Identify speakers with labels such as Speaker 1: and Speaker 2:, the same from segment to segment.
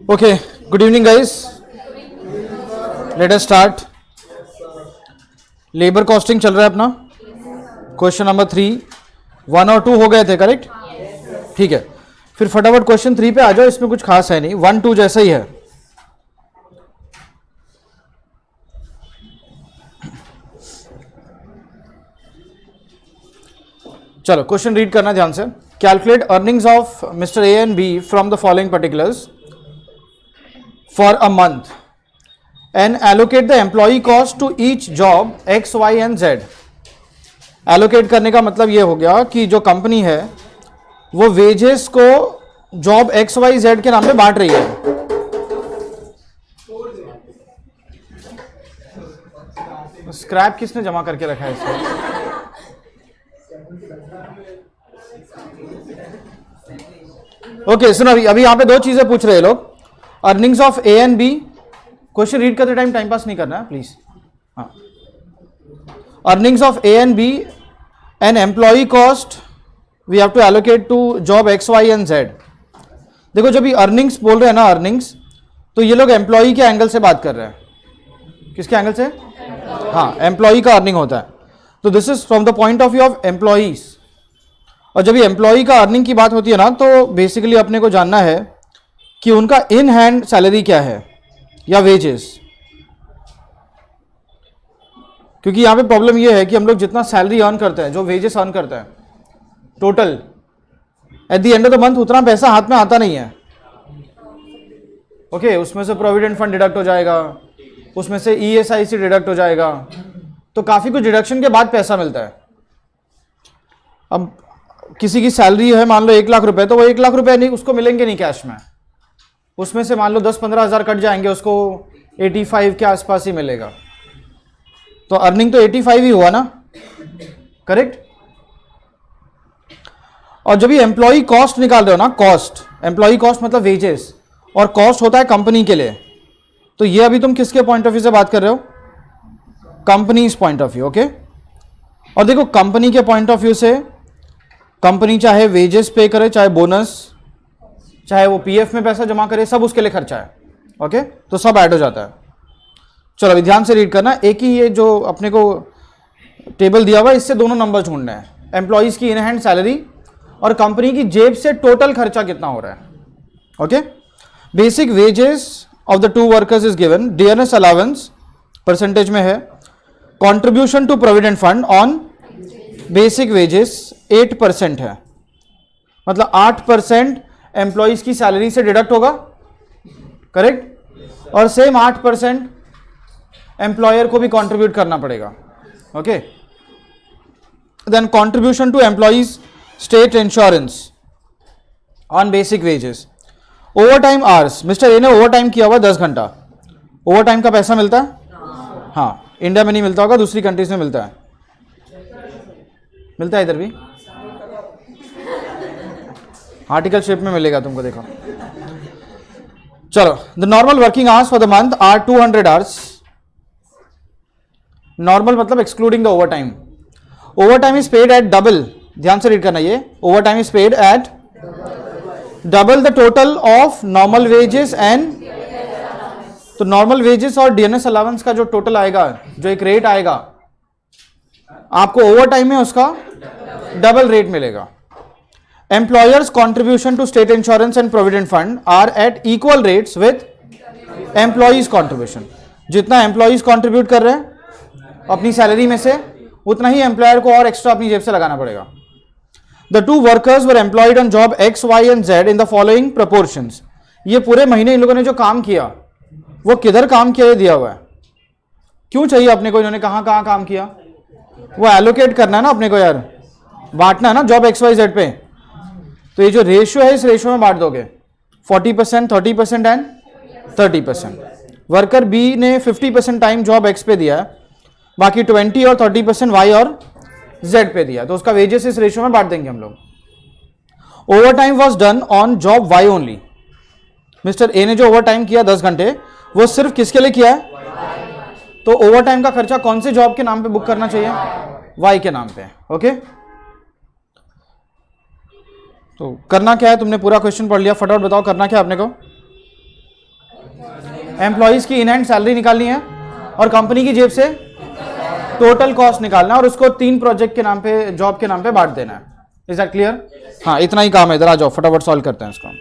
Speaker 1: Okay, good evening guys. Let us start. Labour costing चल रहा है अपना. क्वेश्चन नंबर 3, 1 और 2 हो गए थे, करेक्ट? ठीक है, फिर फटाफट क्वेश्चन 3 पे आ जाओ. इसमें कुछ खास है नहीं, 1 2 जैसा ही है. चलो क्वेश्चन रीड करना ध्यान से. Calculate earnings of mister A and B from the following particulars for a month and allocate the employee cost to each job X, Y and Z. allocate करने का मतलब ये हो गया कि जो कंपनी है वो वेजेस को जॉब X, Y, Z के नाम पे बांट रही है. स्क्रैप किसने जमा करके रखा है इसमें? ओके सुनो, अभी यहां पे दो चीजें पूछ रहे हैं लोग. Earnings of A and B. Question read करते टाइम टाइम पास नहीं करना है प्लीज. हाँ, earnings of A and B and employ cost we have to allocate to job X Y and Z. देखो जब ये अर्निंग्स बोल रहे हैं ना, अर्निंग्स, तो ये लोग एम्प्लॉय के एंगल से बात कर रहे हैं. किसके एंगल से? हाँ, एम्प्लॉय का अर्निंग होता है. तो this is from the point of view of employees. और जब ये एम्प्लॉय का अर्निंग की बात होती है ना, तो बेसिकली अपने को जानना है कि उनका इन हैंड सैलरी क्या है या वेजेस. क्योंकि यहां पे प्रॉब्लम यह है कि हम लोग जितना सैलरी अर्न करते हैं, जो वेजेस अर्न करते हैं total, eight the end of the month उतना पैसा हाथ में आता नहीं है. ओके, उसमें से प्रोविडेंट फंड डिडक्ट हो जाएगा, उसमें से ESIC डिडक्ट हो जाएगा, तो काफी कुछ डिडक्शन के बाद पैसा मिलता है. अब किसी की सैलरी है मान लो 1 लाख रुपए, तो वो 1 लाख रुपए नहीं, उसको मिलेंगे नहीं कैश में. उसमें से मान लो 10-15 हज़ार कट जाएंगे, उसको 85 के आसपास ही मिलेगा. तो अर्निंग तो 85 ही हुआ ना, करेक्ट? और जब ये एम्प्लॉय कॉस्ट निकाल रहे हो ना, कॉस्ट, एम्प्लॉय कॉस्ट मतलब वेजेस, और कॉस्ट होता है कंपनी के लिए. तो ये अभी तुम किसके पॉइंट ऑफ व्यू से बात कर रहे हो? Companies point of view. Okay, और देखो कंपनी के पॉइंट ऑफ व्यू से कंपनी चाहे वेजेस पे करे, चाहे बोनस, चाहे वो पीएफ में पैसा जमा करे, सब उसके लिए खर्चा है. ओके, तो सब ऐड हो जाता है. चलो अभी ध्यान से रीड करना. एक ही ये जो अपने को टेबल दिया हुआ है, इससे दोनों नंबर ढूंढने हैं. एम्प्लॉइज की इन हैंड सैलरी और कंपनी की जेब से टोटल खर्चा कितना हो रहा है. Okay, basic wages of the 2 workers is given. Dearness allowance percentage में है. Contribution to provident fund on basic wages 8% है. मतलब 8% एम्प्लॉइज की सैलरी से डिडक्ट होगा, करेक्ट? और सेम 8% एम्प्लॉयर को भी कंट्रीब्यूट करना पड़ेगा. Okay, then contribution to employees state insurance on basic wages. Over time hours, mister A ने ओवर टाइम किया हुआ 10 घंटा. ओवर टाइम का पैसा मिलता है? हाँ, इंडिया में नहीं मिलता होगा, दूसरी कंट्रीज में मिलता है. मिलता है इधर भी, आर्टिकल शेप में मिलेगा तुमको. देखो चलो, the normal working hours for the month are 200 hours. Normal मतलब excluding the overtime. Overtime is paid at double. ध्यान से रीड करना. ये overtime is paid at double the total of normal wages end. तो normal wages और DNS allowance का जो total आएगा, जो एक रेट आएगा, आपको ओवर टाइम में उसका डबल रेट मिलेगा. Employers' contribution to state insurance and provident fund are at equal rates with employees' contribution. जितना employees contribute कर रहे हैं अपनी सैलरी में से, उतना ही एम्प्लॉयर को और एक्स्ट्रा अपनी जेब से लगाना पड़ेगा. The 2 workers were employed on job X, Y and Z in the following proportions. ये पूरे महीने इन लोगों ने जो काम किया, वो किधर काम किया ये दिया हुआ है. क्यों चाहिए अपने को? इन्होंने कहाँ कहाँ काम किया, वो एलोकेट करना है ना अपने को यार, बांटना है ना जॉब XYZ पे. तो ये जो रेशियो है, इस रेशियो में बांट दोगे 40%, 30% एंड 30%. वर्कर बी ने 50% टाइम जॉब एक्स पे दिया है, बाकी 20 और 30% वाई और जेड पे दिया, तो उसका वेजेस इस रेशियो में बांट देंगे हम लोग. Over time was done on job Y only. Mister A ने जो ओवर टाइम किया 10 घंटे, वो सिर्फ किसके लिए किया है? तो ओवर टाइम का खर्चा कौन से जॉब के नाम पे बुक करना चाहिए? वाई के नाम पे. ओके, तो करना क्या है? तुमने पूरा क्वेश्चन पढ़ लिया, फटाफट बताओ करना क्या है आपने को? एम्प्लॉयज की इन हैंड सैलरी निकालनी है और कंपनी की जेब से टोटल कॉस्ट निकालना है और उसको 3 प्रोजेक्ट के नाम पे, जॉब के नाम पे बांट देना है। Is that clear? हाँ, इतना ही काम है। इधर आ जाओ, फटाफट सॉल्व करते हैं इसको।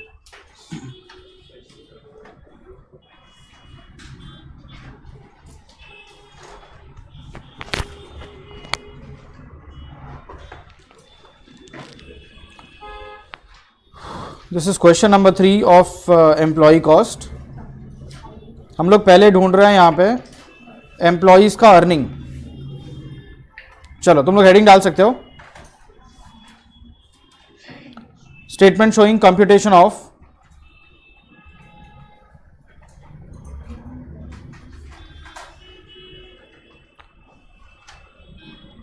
Speaker 1: This is question number 3 of employ cost. हम लोग पहले ढूंढ रहे हैं यहाँ पे एम्प्लॉयज का अर्निंग। चलो तुम लोग हेडिंग डाल सकते हो, statement showing computation of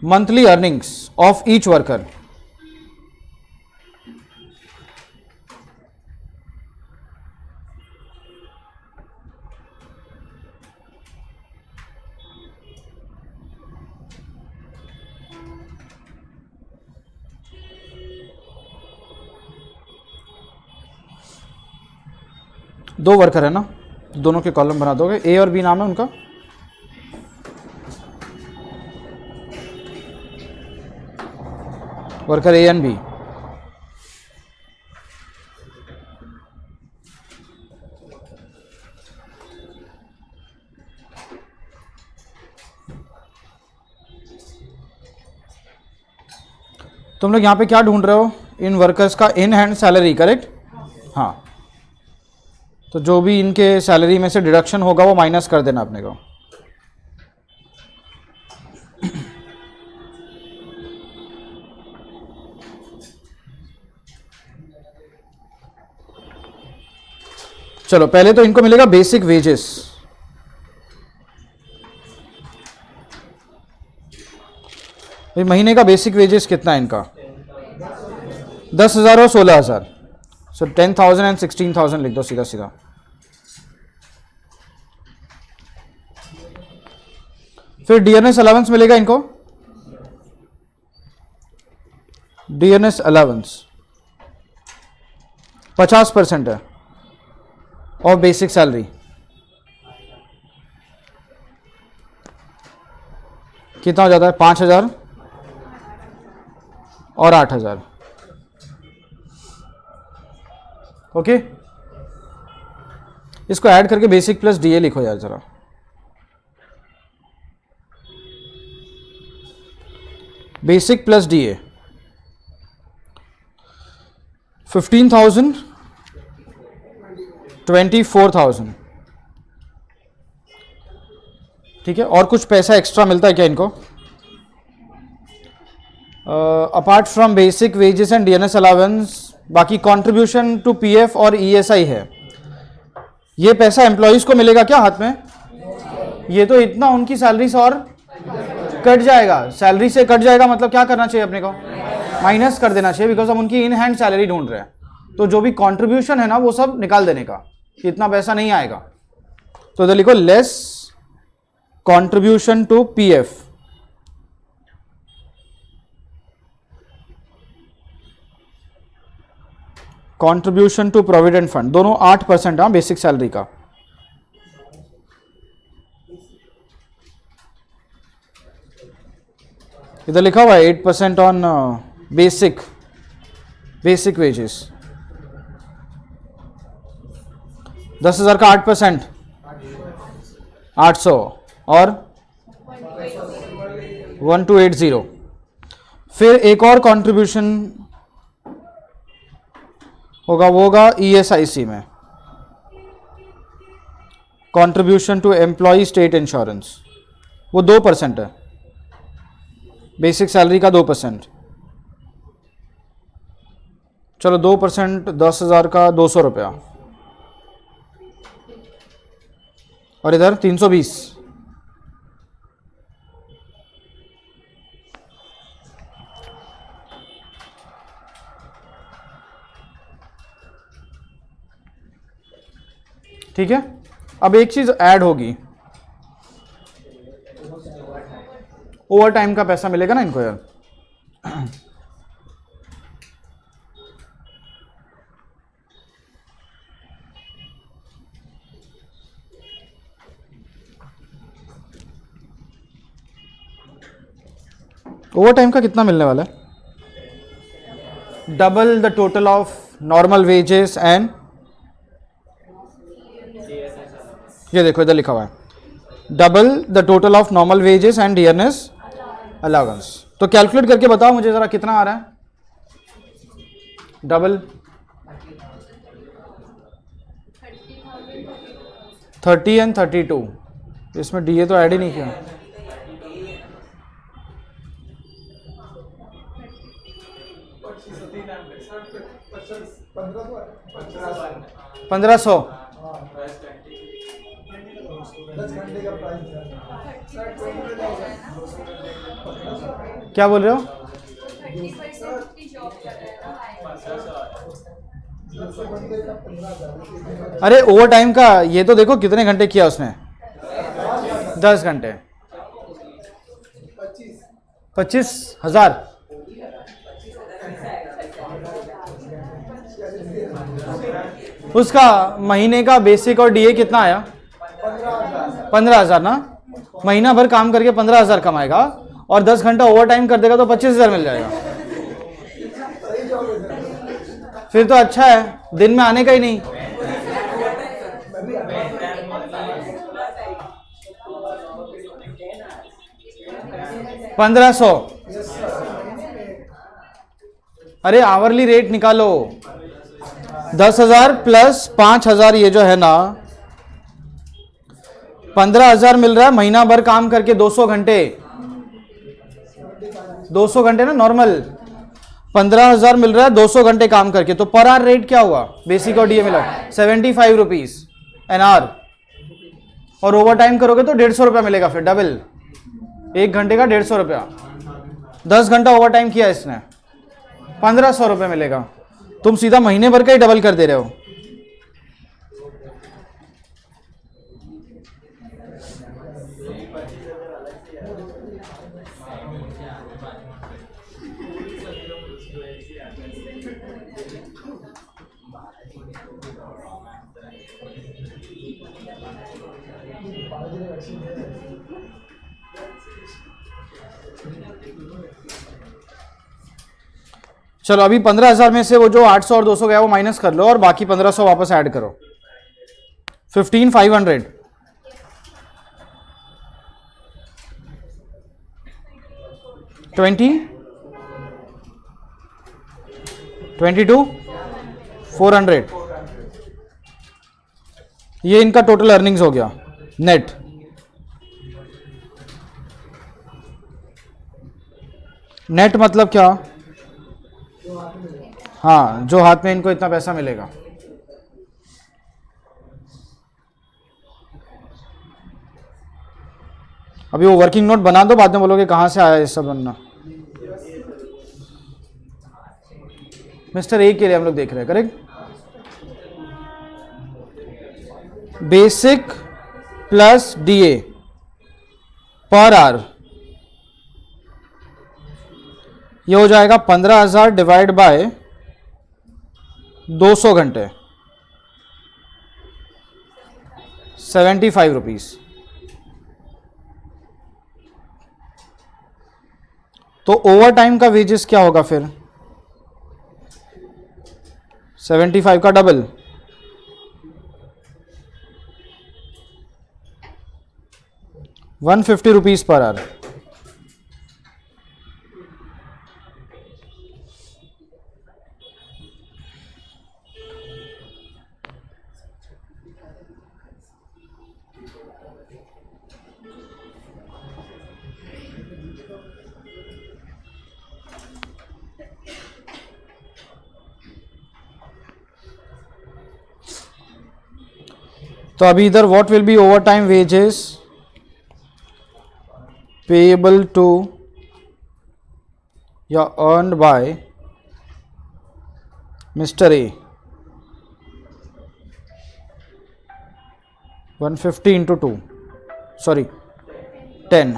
Speaker 1: monthly earnings of each worker. दो वर्कर है ना, दोनों के कॉलम बना दोगे। ए और बी नाम है उनका। Worker A and B. तुम लोग यहां पे क्या ढूंढ रहे हो? इन वर्कर्स का इन हैंड सैलरी, करेक्ट? हाँ, तो जो भी इनके सैलरी में से डिडक्शन होगा वो माइनस कर देना अपने को। चलो पहले तो इनको मिलेगा बेसिक वेजेस। महीने का बेसिक वेजेस कितना है इनका? 10,000 और 16,000। सो 10,000 एंड 16,000 लिख दो सीधा सीधा। फिर डीएनएस अलाउंस मिलेगा इनको। डीएनएस अलाउंस 50% है और बेसिक सैलरी कितना हो जाता है? 5,000 और 8,000। ओके, इसको ऐड करके बेसिक प्लस डीए लिखो यार जरा। Basic plus DA 15,000, 24,000। ठीक है, और कुछ पैसा एक्स्ट्रा मिलता है क्या इनको? Apart from basic wages and DNS allowance, बाकी कंट्रीब्यूशन टू पीएफ और ईएसआई है। ये पैसा एम्प्लॉयज को मिलेगा क्या हाथ में? ये तो इतना उनकी सैलरी से और कट जाएगा। सैलरी से कट जाएगा मतलब क्या करना चाहिए अपने को? माइनस कर देना चाहिए, बिकॉज हम उनकी इन हैंड सैलरी ढूंढ रहे हैं। तो जो भी कंट्रीब्यूशन है ना वो सब निकाल देने का, इतना पैसा नहीं आएगा। तो इधर लिखो less contribution to PF, contribution to provident fund, दोनों 8%। हाँ, बेसिक सैलरी का। इधर लिखा हुआ है 8% ऑन बेसिक वेजेस। 10,000 का 8% 800 और 1280। फिर एक और कंट्रीब्यूशन होगा, वो होगा ईएसआईसी में, contribution to employ state insurance. वो 2% है, बेसिक सैलरी का 2%। चलो 2% 10,000 का 200 रुपया, और इधर 320। ठीक है, अब एक चीज ऐड होगी, ओवर टाइम का पैसा मिलेगा ना इनको यार। ओवर टाइम का कितना मिलने वाला है? Double the total of normal wages and, ये देखो इधर लिखा हुआ है double the total of normal wages and dearness allowance. तो कैलकुलेट करके बताओ मुझे जरा कितना आ रहा है डबल? 30 एंड 32, इसमें डीए तो ऐड ही नहीं किया। 1500 क्या बोल रहे हो? अरे ओवर टाइम का ये तो देखो कितने घंटे किया उसने, 10 घंटे, 25,000। उसका महीने का बेसिक और डीए कितना आया? 15,000 ना। महीना भर काम करके 15,000 कमाएगा और 10 घंटा ओवर टाइम कर देगा तो 25,000 मिल जाएगा। फिर तो अच्छा है, दिन में आने का ही नहीं। $1,500। अरे आवरली रेट निकालो, 10,000 प्लस 5,000, ये जो है ना 15,000 मिल रहा है महीना भर काम करके 200 घंटे, 200 घंटे ना नॉर्मल, 15,000 मिल रहा है 200 घंटे काम करके। तो पर आवर रेट क्या हुआ बेसिक और डीए मिला? 75 रुपीज एन आवर। और ओवर टाइम करोगे तो 150 रुपया मिलेगा, फिर डबल, 1 घंटे का 150 रुपया। 10 घंटा ओवर टाइम किया इसने, 1,500 रुपये मिलेगा। तुम सीधा महीने भर का ही डबल कर दे रहे हो। चलो अभी 15,000 में से वो जो 800 और 200 गया वो माइनस कर लो और बाकी 1,500 वापस ऐड करो। 15,500, 20, 22, 400, ये इनका टोटल अर्निंग्स हो गया नेट। नेट मतलब क्या? हाँ, जो हाथ में इनको इतना पैसा मिलेगा। अभी वो वर्किंग नोट बना दो, बाद में बोलोगे कहां से आया ये सब बनना। मिस्टर ए के लिए हम लोग देख रहे हैं, correct? Basic plus DA per hour, ये हो जाएगा 15,000 डिवाइड बाय 200 घंटे, 75 रुपीज। तो ओवर टाइम का वेजेस क्या होगा फिर? 75 का डबल, 150 रुपीज पर आवर। तो अभी इधर what will be overtime wages payable to या earned by mister A, 150 into 2, sorry 10।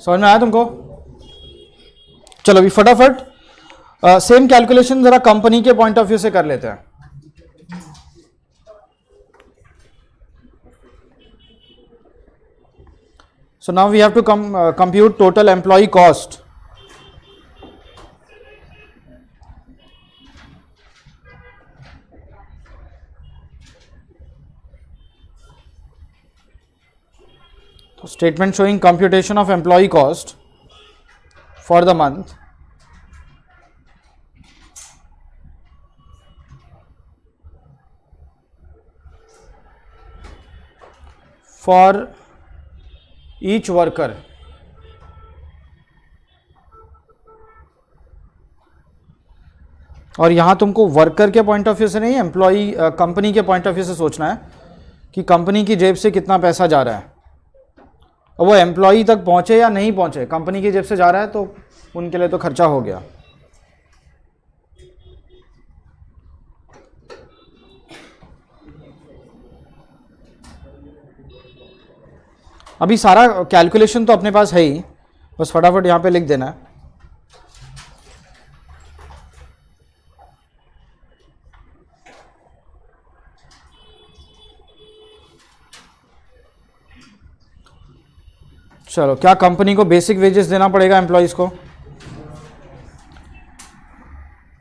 Speaker 1: समझ में आया तुमको? चलो अभी फटाफट सेम कैलकुलेशन जरा कंपनी के पॉइंट ऑफ व्यू से कर लेते हैं. So now we have to compute total employee cost. So statement showing computation of employee cost for the month. For each worker. और यहां तुमको वर्कर के पॉइंट ऑफ व्यू से नहीं, एम्प्लॉई कंपनी के पॉइंट ऑफ व्यू से सोचना है कि कंपनी की जेब से कितना पैसा जा रहा है और वो एम्प्लॉई तक पहुंचे या नहीं पहुंचे. कंपनी की जेब से जा रहा है तो उनके लिए तो खर्चा हो गया. अभी सारा कैलकुलेशन तो अपने पास है ही, बस फटाफट यहाँ पे लिख देना है. चलो, क्या कंपनी को बेसिक वेजेस देना पड़ेगा एम्प्लॉयज को?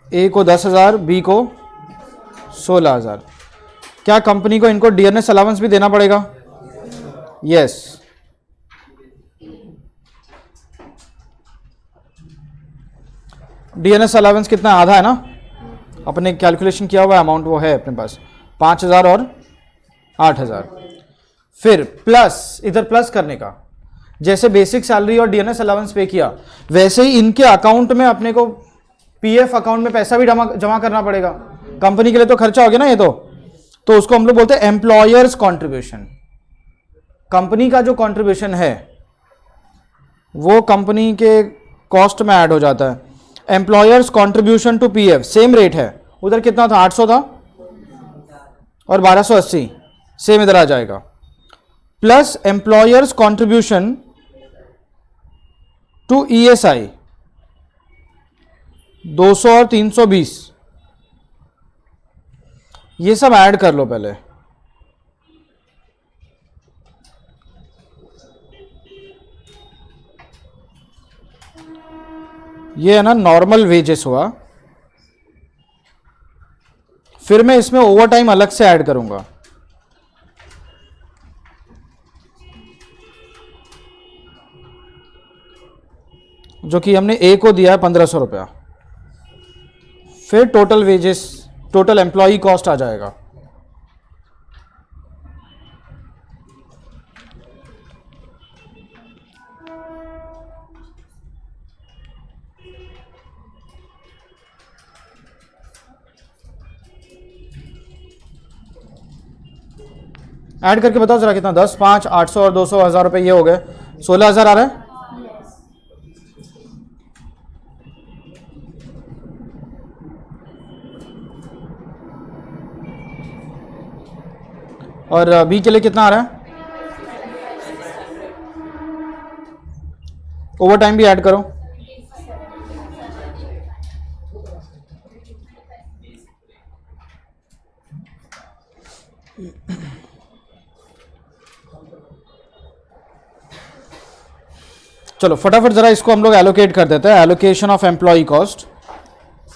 Speaker 1: ए को 10,000, बी को 16,000. क्या कंपनी को इनको डियरनेस अलाउंस भी देना पड़ेगा? यस. डीएनएस अलाउंस कितना? आधा है ना. अपने कैलकुलेशन किया हुआ अमाउंट वो है अपने पास 5,000 और 8,000. फिर प्लस, इधर प्लस करने का, जैसे बेसिक सैलरी और डीएनएस अलाउंस पे किया वैसे ही इनके अकाउंट में अपने को पीएफ अकाउंट में पैसा भी जमा करना पड़ेगा. कंपनी के लिए तो खर्चा हो गया ना ये तो उसको हम लोग बोलते हैं एम्प्लॉयर्स कॉन्ट्रीब्यूशन. कंपनी का जो कॉन्ट्रीब्यूशन है वो कंपनी के कॉस्ट में ऐड हो जाता है. Employers contribution to PF same rate है. उधर कितना था? 800 था और 1280 सेम इधर आ जाएगा. Plus employers contribution to ESI 200 और 320, ये सब ऐड कर लो पहले. ये है ना नॉर्मल वेजेस हुआ. फिर मैं इसमें ओवर टाइम अलग से ऐड करूंगा. जो कि हमने ए को दिया है 1,500 रुपया. फिर total wages, total employee cost आ जाएगा. ऐड करके बताओ जरा कितना? 10, 5, 800 और 200, 1,000 रुपये ये हो गए. 16,000 आ रहा है. और बी के लिए कितना आ रहा है? ओवर टाइम भी ऐड करो. चलो फटाफट जरा इसको हम लोग एलोकेट कर देते हैं. Allocation of employ cost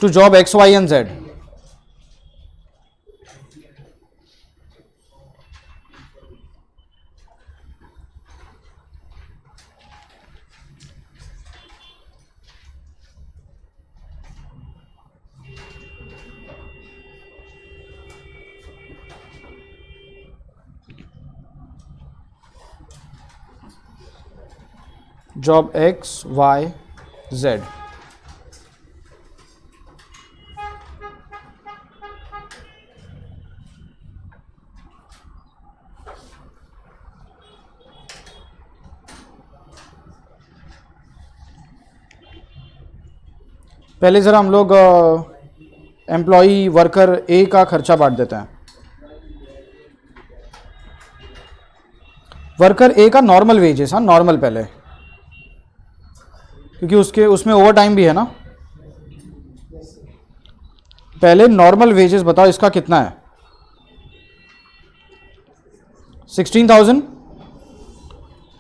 Speaker 1: to job X, Y and Z. Job X, Y, Z. पहले जरा हम लोग एम्प्लॉई वर्कर ए का खर्चा बांट देते हैं. वर्कर ए का नॉर्मल वेजेस, हाँ नॉर्मल पहले क्योंकि उसमें ओवर टाइम भी है ना। पहले नॉर्मल वेजेस बताओ, इसका कितना है? 16,000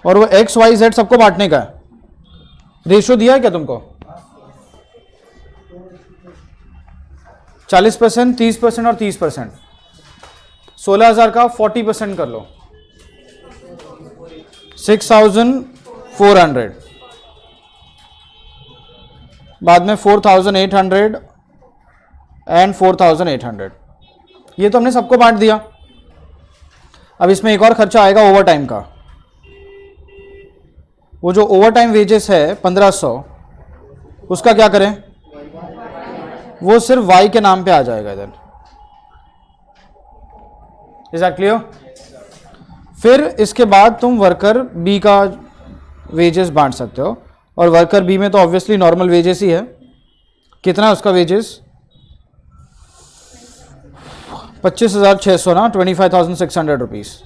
Speaker 1: और वो एक्स वाई जेड सबको बांटने का है। रेशियो दिया है क्या तुमको? 40%, 30% और 30%। 16,000 का 40% कर लो, 6,400। बाद में 4,800 एंड 4,800। ये तो हमने सबको बांट दिया। अब इसमें एक और खर्चा आएगा ओवर टाइम का। वो जो ओवर टाइम वेजेस है 1,500, उसका क्या करें? वो सिर्फ वाई के नाम पे आ जाएगा इधर। Is that clear? फिर इसके बाद तुम वर्कर बी का वेजेस बांट सकते हो, और वर्कर बी में तो ऑब्वियसली नॉर्मल वेजेस ही है। कितना है उसका वेजेस? 25,600 ना, 25,600 रुपीज।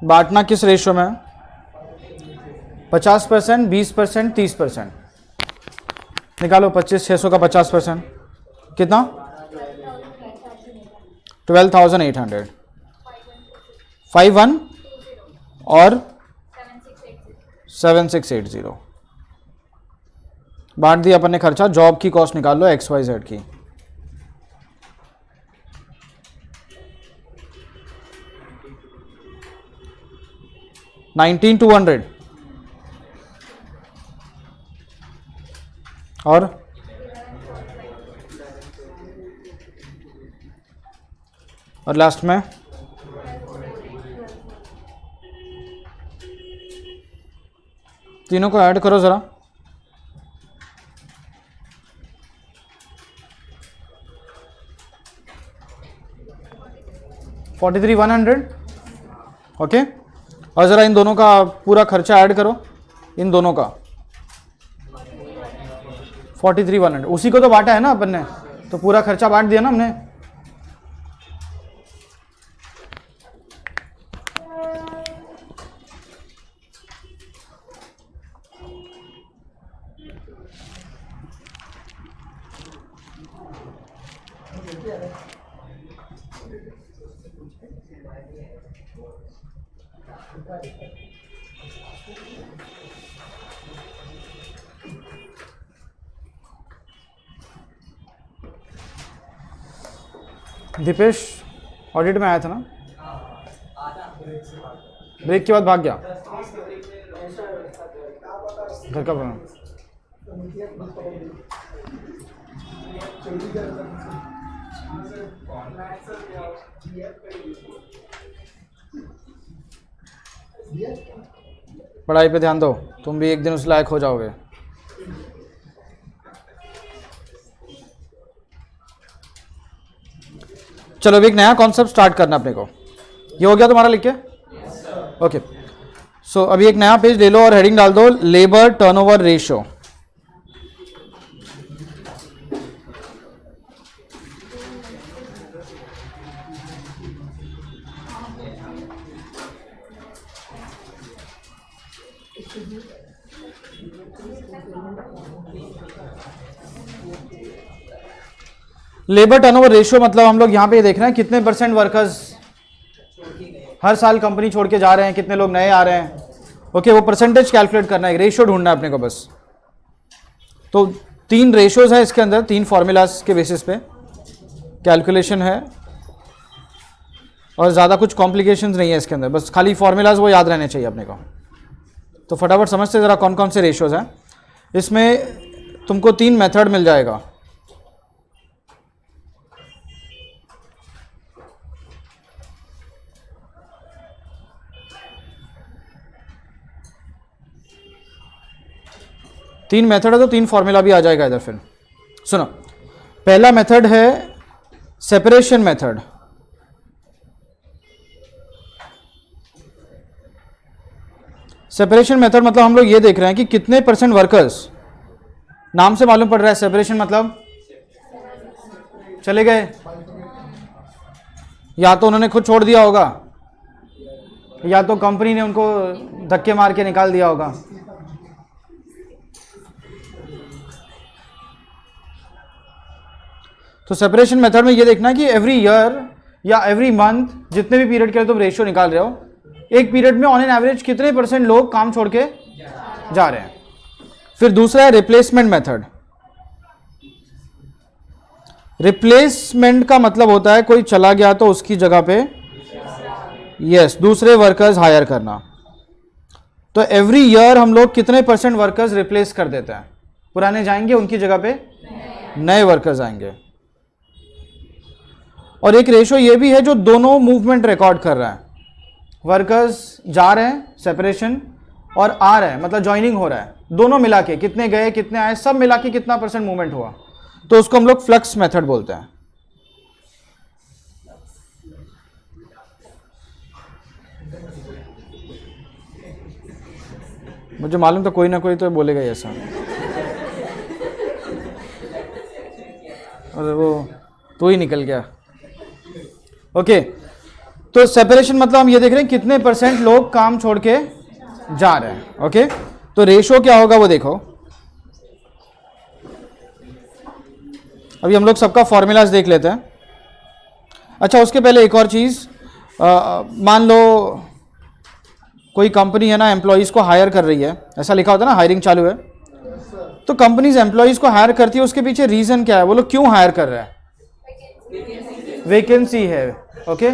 Speaker 1: बांटना किस रेशियो में? 50%, 20%, 30%। निकालो 25,600 का 50%, कितना? 12,800। 51 और 7680 बांट दिया अपन ने खर्चा। जॉब की कॉस्ट निकाल लो एक्स वाई जेड की। $19,200 और लास्ट में तीनों को ऐड करो जरा। 43,100। ओके, और ज़रा इन दोनों का पूरा खर्चा ऐड करो, इन दोनों का 43,100। उसी को तो बांटा है ना अपन ने, तो पूरा खर्चा बांट दिया ना हमने। दीपेश ऑडिट में आया था ना, ब्रेक के बाद भाग गया घर का प्रॉब्लम। पढ़ाई पे ध्यान दो, तुम भी एक दिन उस लायक हो जाओगे। चलो अभी एक नया कॉन्सेप्ट स्टार्ट करना अपने को। ये हो गया तुम्हारा लिख के? ओके, सो अभी एक नया पेज ले लो और हेडिंग डाल दो labour turnover ratio. Labour turnover ratio मतलब हम लोग यहाँ पे देख रहे हैं कितने परसेंट वर्कर्स हर साल कंपनी छोड़ के जा रहे हैं, कितने लोग नए आ रहे हैं। ओके, वो परसेंटेज कैलकुलेट करना है, रेशियो ढूंढना है अपने को बस। तो 3 रेशियोज है इसके अंदर, 3 फॉर्मूलाज के बेसिस पे कैलकुलेशन है, और ज़्यादा कुछ कॉम्प्लिकेशंस नहीं है इसके अंदर, बस खाली फॉर्मूलाज वो याद रहने चाहिए अपने को। तो फटाफट समझते ज़रा कौन कौन से रेशियोज हैं। इसमें तुमको 3 मेथड मिल जाएगा। तीन मेथड है तो 3 फॉर्मूला भी आ जाएगा इधर। फिर सुनो, पहला मेथड है सेपरेशन मेथड। सेपरेशन मेथड मतलब हम लोग ये देख रहे हैं कि कितने परसेंट वर्कर्स, नाम से मालूम पड़ रहा है सेपरेशन मतलब चले गए, या तो उन्होंने खुद छोड़ दिया होगा, या तो कंपनी ने उनको धक्के मार के निकाल दिया होगा। तो सेपरेशन मेथड में ये देखना कि एवरी ईयर या एवरी मंथ जितने भी पीरियड के लिए तुम रेशियो निकाल रहे हो, एक पीरियड में ऑन एन एवरेज कितने % लोग काम छोड़ के जा रहे हैं। फिर दूसरा है रिप्लेसमेंट मेथड। रिप्लेसमेंट का मतलब होता है कोई चला गया तो उसकी जगह पे दूसरे वर्कर्स हायर करना। तो एवरी ईयर हम लोग कितने % वर्कर्स रिप्लेस कर देते हैं, पुराने जाएंगे उनकी जगह पे नए वर्कर्स आएंगे। और एक रेशो ये भी है जो दोनों मूवमेंट रिकॉर्ड कर रहा है, वर्कर्स जा रहे हैं सेपरेशन और आ रहे हैं मतलब ज्वाइनिंग हो रहा है, दोनों मिला के कितने गए कितने आए सब मिला के कितना % मूवमेंट हुआ, तो उसको हम लोग फ्लक्स मेथड बोलते हैं। मुझे मालूम तो कोई ना कोई तो बोलेगा ऐसा, अरे वो तो ही निकल गया। ओके, तो सेपरेशन मतलब हम ये देख रहे हैं कितने % लोग काम छोड़ के जा रहे हैं। ओके, तो रेशो क्या होगा वो देखो। अभी हम लोग सबका फॉर्मूलाज देख लेते हैं। अच्छा, उसके पहले एक और चीज़, मान लो कोई कंपनी है ना, एम्प्लॉयज़ को हायर कर रही है, ऐसा लिखा होता है ना हायरिंग चालू है, तो कंपनीज एम्प्लॉयज़ को हायर करती है, उसके पीछे रीज़न क्या है, वो लोग क्यों हायर कर रहे हैं? वैकेंसी है। ओके,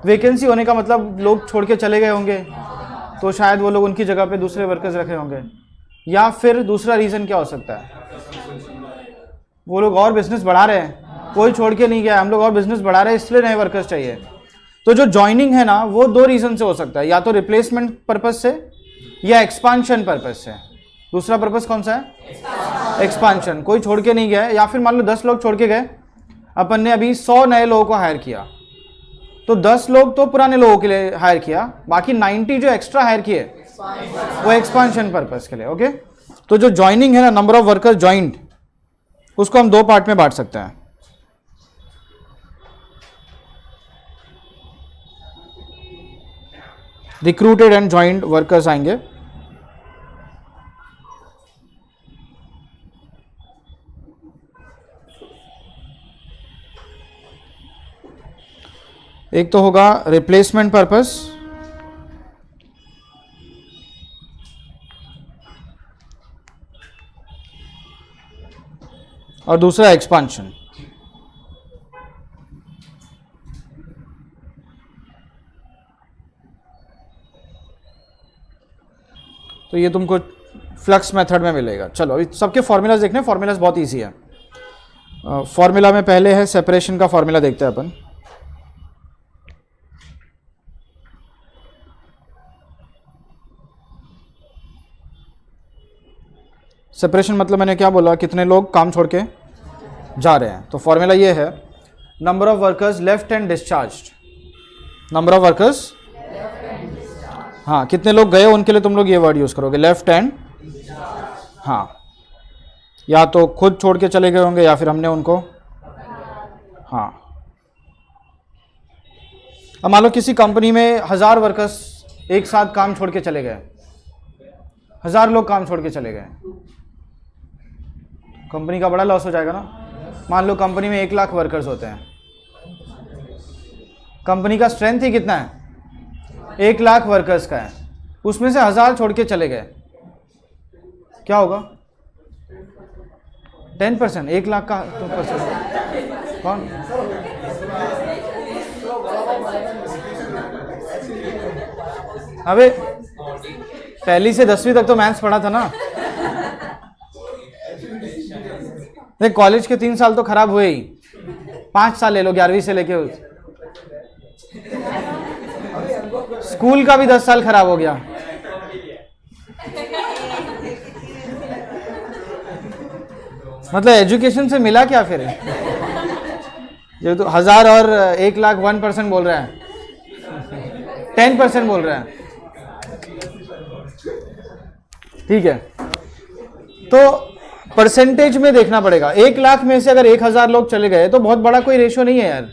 Speaker 1: वैकेंसी होने का मतलब लोग छोड़ के चले गए होंगे, तो शायद वो लोग उनकी जगह पे दूसरे वर्कर्स रखे होंगे, या फिर दूसरा रीज़न क्या हो सकता है, वो लोग और बिजनेस बढ़ा रहे हैं, कोई छोड़ के नहीं गया, हम लोग और बिजनेस बढ़ा रहे हैं इसलिए नए वर्कर्स चाहिए। तो जो ज्वाइनिंग है ना वो दो रीज़न से हो सकता है, या तो रिप्लेसमेंट पर्पज से या एक्सपांशन पर्पज से। दूसरा पर्पज कौन सा है? एक्सपांशन। कोई छोड़ के नहीं गया, या फिर मान लो 10 लोग छोड़ के गए, अपन ने अभी 100 नए लोगों को हायर किया, तो 10 लोग तो पुराने लोगों के लिए हायर किया, बाकी 90 जो एक्स्ट्रा हायर किए वो एक्सपांशन पर्पज के लिए। ओके, तो जो ज्वाइनिंग है ना, नंबर ऑफ वर्कर्स ज्वाइंट, उसको हम दो पार्ट में बांट सकते हैं। रिक्रूटेड एंड ज्वाइंट वर्कर्स आएंगे। एक तो होगा रिप्लेसमेंट पर्पस, और दूसरा एक्सपांशन। तो ये तुमको फ्लक्स मेथड में मिलेगा। चलो अभी सबके फॉर्मूलाज देखने, फॉर्मूलाज बहुत इजी है। फॉर्मूला में पहले है सेपरेशन का फॉर्मूला देखते हैं अपन। सेपरेशन मतलब मैंने क्या बोला, कितने लोग काम छोड़ के जा रहे हैं। तो फॉर्मूला ये है, number of workers left and discharged, number of workers, हाँ कितने लोग गए उनके लिए तुम लोग ये वर्ड यूज करोगे, लेफ्ट एंड, हाँ या तो खुद छोड़ के चले गए होंगे या फिर हमने उनको, हाँ। अब मान लो किसी कंपनी में 1000 वर्कर्स एक साथ काम छोड़ के चले गए, 1000 लोग काम छोड़ के चले गए, कंपनी का बड़ा लॉस हो जाएगा ना। मान लो कंपनी में 1 लाख वर्कर्स होते हैं, कंपनी का स्ट्रेंथ ही कितना है, 1 लाख वर्कर्स का है, उसमें से 1000 छोड़ के चले गए, क्या होगा? 10%, 1 लाख का 2%, कौन? अबे पहली से 10वीं तक तो मैथ्स पढ़ा था ना। देख कॉलेज के 3 साल तो खराब हुए ही, 5 साल ले लो 11वीं से लेके, स्कूल का भी 10 साल खराब हो गया। मतलब एजुकेशन से मिला क्या फिर? ये तो 1000 और 1 लाख 1% बोल रहा है, 10% बोल रहा है, ठीक है। तो परसेंटेज में देखना पड़ेगा, 1 लाख में से अगर 1000 लोग चले गए तो बहुत बड़ा कोई रेशियो नहीं है यार,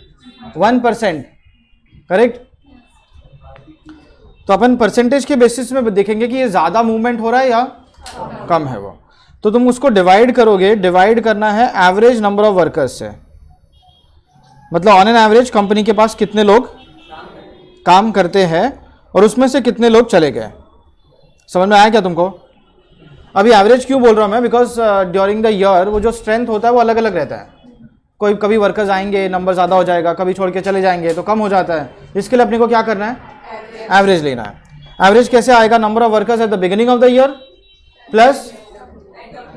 Speaker 1: 1%, करेक्ट। तो अपन परसेंटेज के बेसिस में देखेंगे कि ये ज़्यादा मूवमेंट हो रहा है या कम है वो। तो तुम उसको डिवाइड करोगे, डिवाइड करना है एवरेज नंबर ऑफ वर्कर्स से, मतलब ऑन एन एवरेज कंपनी के पास कितने लोग काम करते हैं और उसमें से कितने लोग चले गए। समझ में आया क्या तुमको? अभी एवरेज क्यों बोल रहा हूँ मैं, बिकॉज ड्यूरिंग द ईयर वो जो स्ट्रेंथ होता है वो अलग अलग रहता है। कोई कभी वर्कर्स आएंगे नंबर ज़्यादा हो जाएगा, कभी छोड़ के चले जाएंगे तो कम हो जाता है। इसके लिए अपने को क्या करना है, एवरेज लेना है। एवरेज कैसे आएगा, number of workers at the beginning of the year plus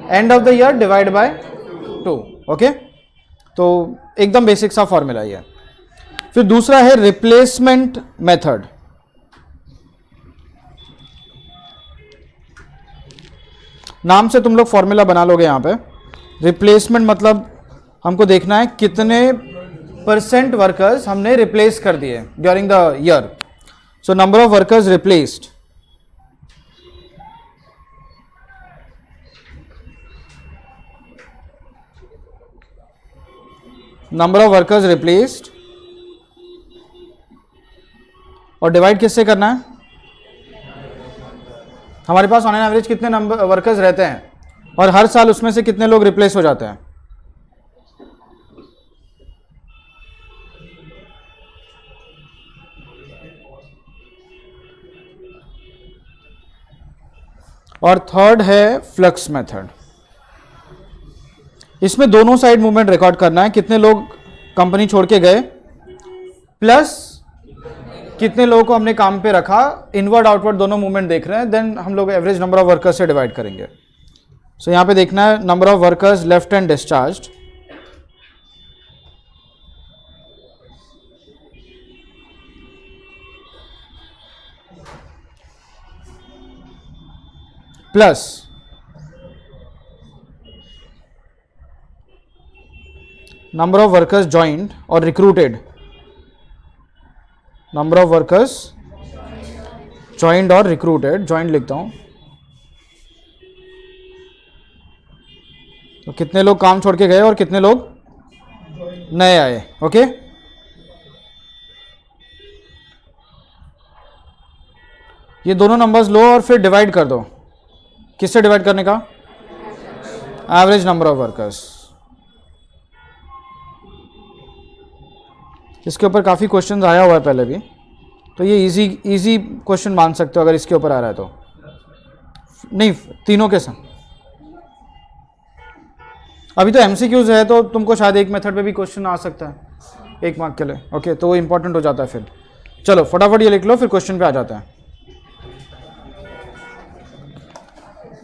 Speaker 1: and of the year divide by 2। Okay, तो एकदम बेसिक सा फॉर्मूला ये। फिर दूसरा है रिप्लेसमेंट मेथड। नाम से तुम लोग फॉर्मूला बना लोगे यहां पे। रिप्लेसमेंट मतलब हमको देखना है कितने परसेंट वर्कर्स हमने रिप्लेस कर दिए during the year. So number of workers replaced, number of workers replaced, और डिवाइड किससे करना है, हमारे पास ऑन एन एवरेज कितने नंबर वर्कर्स रहते हैं और हर साल उसमें से कितने लोग रिप्लेस हो जाते हैं। और थर्ड है फ्लक्स मेथड। इसमें दोनों साइड मूवमेंट रिकॉर्ड करना है, कितने लोग कंपनी छोड़ के गए प्लस कितने लोगों को हमने काम पे रखा, इनवर्ड आउटवर्ड दोनों मूवमेंट देख रहे हैं। देन हम लोग एवरेज नंबर ऑफ वर्कर्स से डिवाइड करेंगे। सो यहां पे देखना है number of workers left and discharged, plus number of workers joined और recruited, number of workers joined और रिक्रूटेड, ज्वाइंट लिखता हूं, तो कितने लोग काम छोड़ के गए और कितने लोग नए आए। ओके, ये दोनों नंबर्स लो और फिर डिवाइड कर दो। किससे डिवाइड करने का, एवरेज नंबर ऑफ वर्कर्स। इसके ऊपर काफ़ी क्वेश्चंस आया हुआ है पहले भी, तो ये इजी क्वेश्चन मान सकते हो अगर इसके ऊपर आ रहा है तो। नहीं, तीनों के संग। अभी तो एमसीक्यूज है तो तुमको शायद एक मेथड पे भी क्वेश्चन आ सकता है 1 मार्क के लिए। ओके, तो वो इंपॉर्टेंट हो जाता है फिर। चलो फटाफट ये लिख लो, फिर क्वेश्चन पे आ जाता है।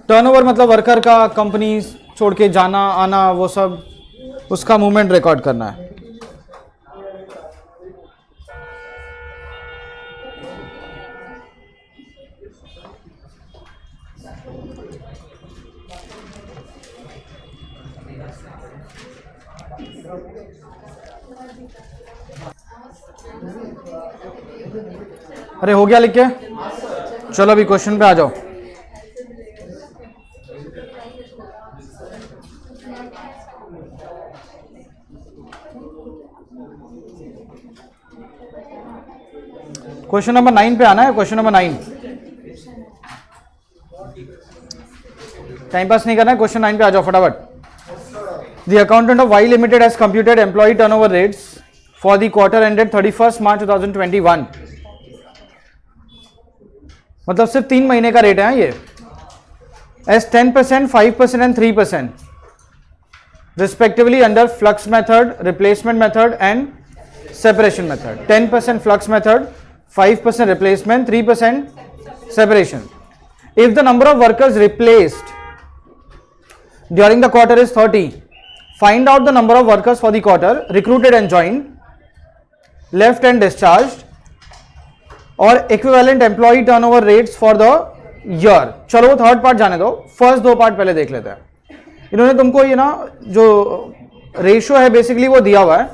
Speaker 1: टर्नओवर मतलब वर्कर का कंपनी छोड़ के जाना आना, वो सब उसका मूवमेंट रिकॉर्ड करना है। अरे हो गया लिख के? चलो अभी क्वेश्चन पे आ जाओ। क्वेश्चन नंबर 9 पे आना है। क्वेश्चन नंबर 9, टाइम पास नहीं करना है, क्वेश्चन 9 पे आ जाओ फटाफट। The accountant of Y limited has computed employ turnover rates for the quarter ended 31 March 2021। मतलब सिर्फ 3 महीने का रेट है ये, as 10%, 5% and 3% respectively under flux method, replacement method and separation method. 10% flux method, 5% replacement, 3% separation. If the number of workers replaced during the quarter is 30, find out the number of workers for the quarter recruited and joined, left and discharged, or equivalent employee turnover rates for the year. चलो वो third part जाने दो, first 2 part पहले देख लेते हैं। इन्होंने तुमको ये ना जो रेशियो है बेसिकली वो दिया हुआ है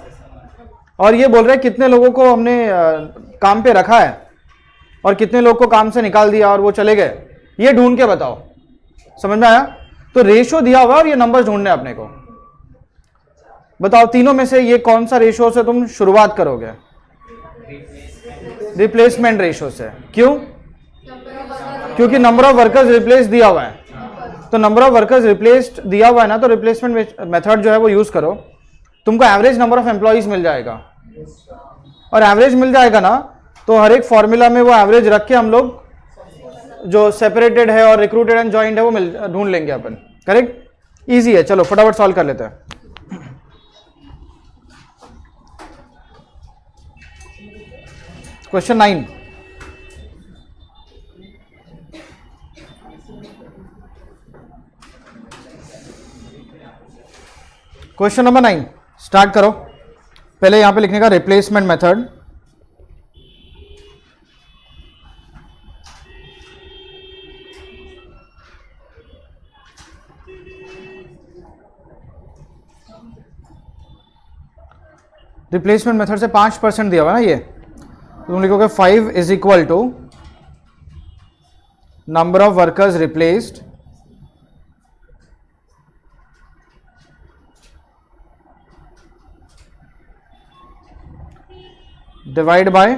Speaker 1: और ये बोल रहे हैं कितने लोगों को हमने काम पे रखा है और कितने लोग को काम से निकाल दिया और वो चले गए, ये ढूंढ के बताओ। समझ में आया? तो रेशियो दिया हुआ और ये नंबर्स ढूंढने अपने को। बताओ तीनों में से ये कौन सा रेशियो से तुम शुरुआत करोगे? रिप्लेसमेंट रेशियो से। क्यों? क्योंकि नंबर ऑफ वर्कर्स रिप्लेस दिया हुआ है, तो नंबर ऑफ वर्कर्स रिप्लेस्ड दिया हुआ है ना, तो रिप्लेसमेंट मेथड जो है वो यूज करो, तुमको एवरेज नंबर ऑफ एम्प्लॉइज मिल जाएगा। और एवरेज मिल जाएगा ना, तो हर एक फॉर्मूला में वो एवरेज रख के हम लोग जो सेपरेटेड है और रिक्रूटेड एंड जॉइंट है वो ढूंढ लेंगे अपन। करेक्ट, इजी है। चलो फटाफट सॉल्व कर लेते हैं। क्वेश्चन 9, क्वेश्चन नंबर 9 स्टार्ट करो। पहले यहां पे लिखने का रिप्लेसमेंट मेथड। रिप्लेसमेंट मेथड से 5% दिया हुआ ना ये, तो तुम लिखोगे 5 is equal to number of workers replaced divide by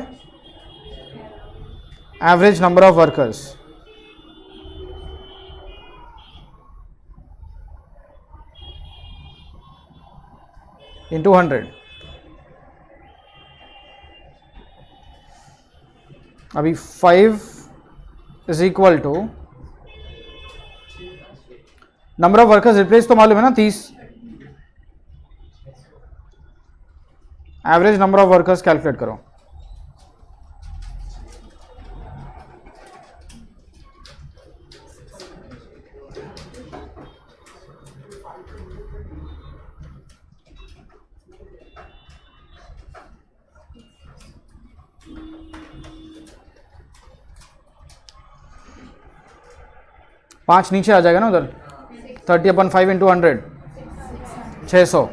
Speaker 1: average number of workers into 100। अभी 5 is equal to number of workers replace तो मालूम है ना 30, average number of workers calculate करो। पांच नीचे आ जाएगा ना उधर, 30/5 इंटू 100 600।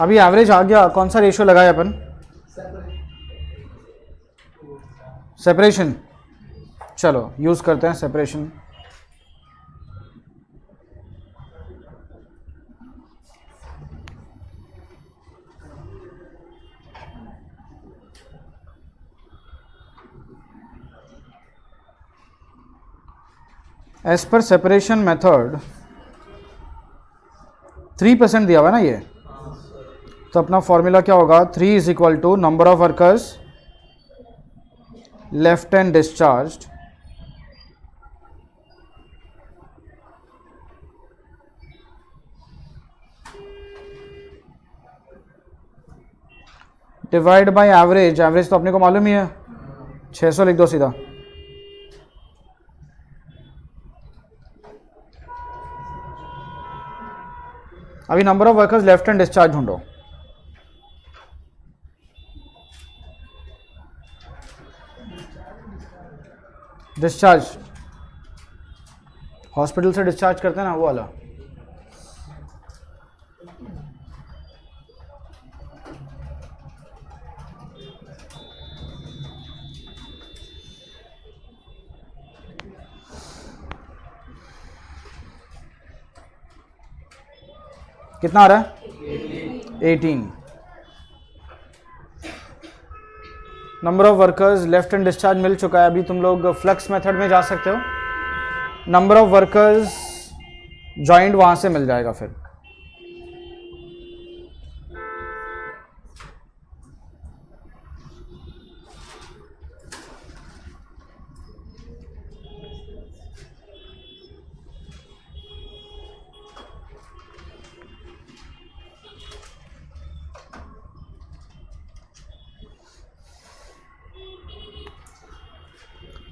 Speaker 1: अभी एवरेज आ गया, कौन सा रेशियो लगाए अपन? सेपरेशन। चलो यूज करते हैं separation. As per separation method 3% दिया हुआ ना ये, तो अपना फॉर्मूला क्या होगा? 3 is equal to number of workers left and discharged divide by average. Average तो अपने को मालूम ही है, 600 लिख दो सीधा। अभी number of workers left and discharge ढूंढो। डिस्चार्ज हॉस्पिटल से डिस्चार्ज करते हैं ना, वो वाला। कितना आ रहा है? 18। Number of workers left and discharge मिल चुका है। अभी तुम लोग फ्लक्स मेथड में जा सकते हो, नंबर ऑफ वर्कर्स जॉइंट वहां से मिल जाएगा फिर।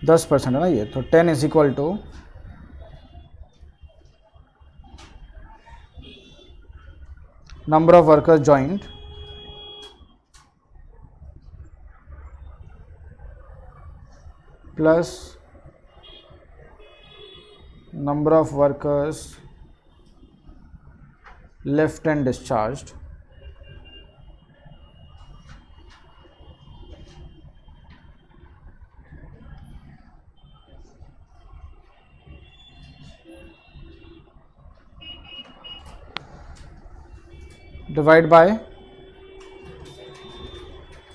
Speaker 1: दस % है ना ये, तो 10 is equal to number of workers joined plus number of workers left and discharged divide by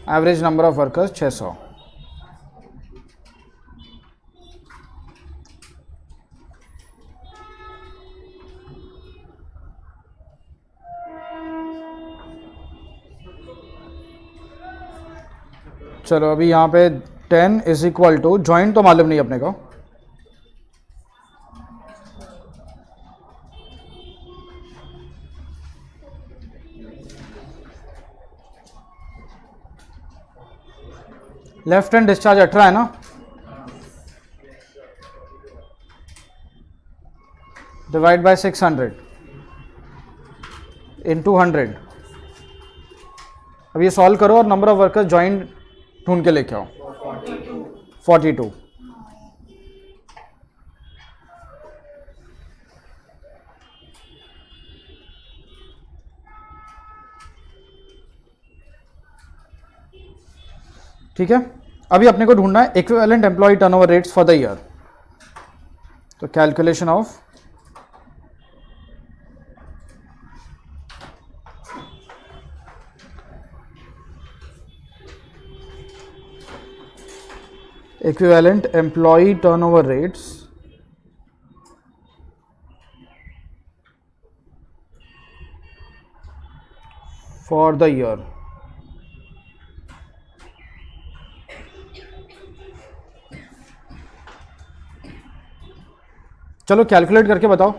Speaker 1: average number of workers 600। चलो अभी यहाँ पे 10 इज इक्वल टू, जॉइंट तो मालूम नहीं अपने को, लेफ्ट हैंड डिस्चार्ज 18 है ना, डिवाइड बाय 600 इनटू 100। अब ये सॉल्व करो और नंबर ऑफ वर्कर्स ज्वाइन ढूंढ के लेके आओ। 42। ठीक है, अभी अपने को ढूंढना है equivalent employee turnover rates for the year. तो calculation of equivalent employee turnover rates for the year। चलो कैलकुलेट करके बताओ।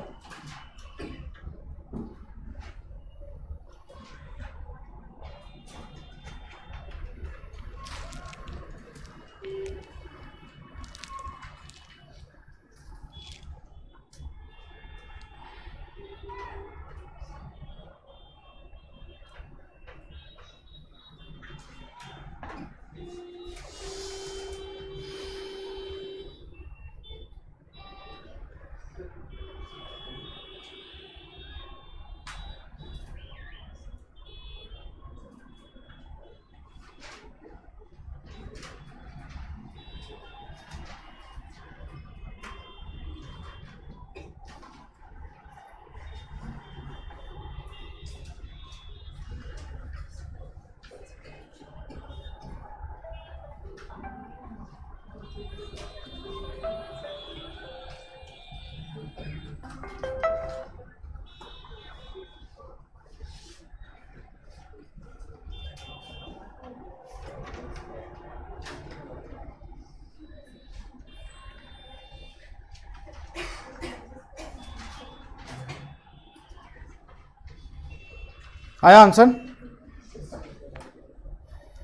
Speaker 1: आया आंसर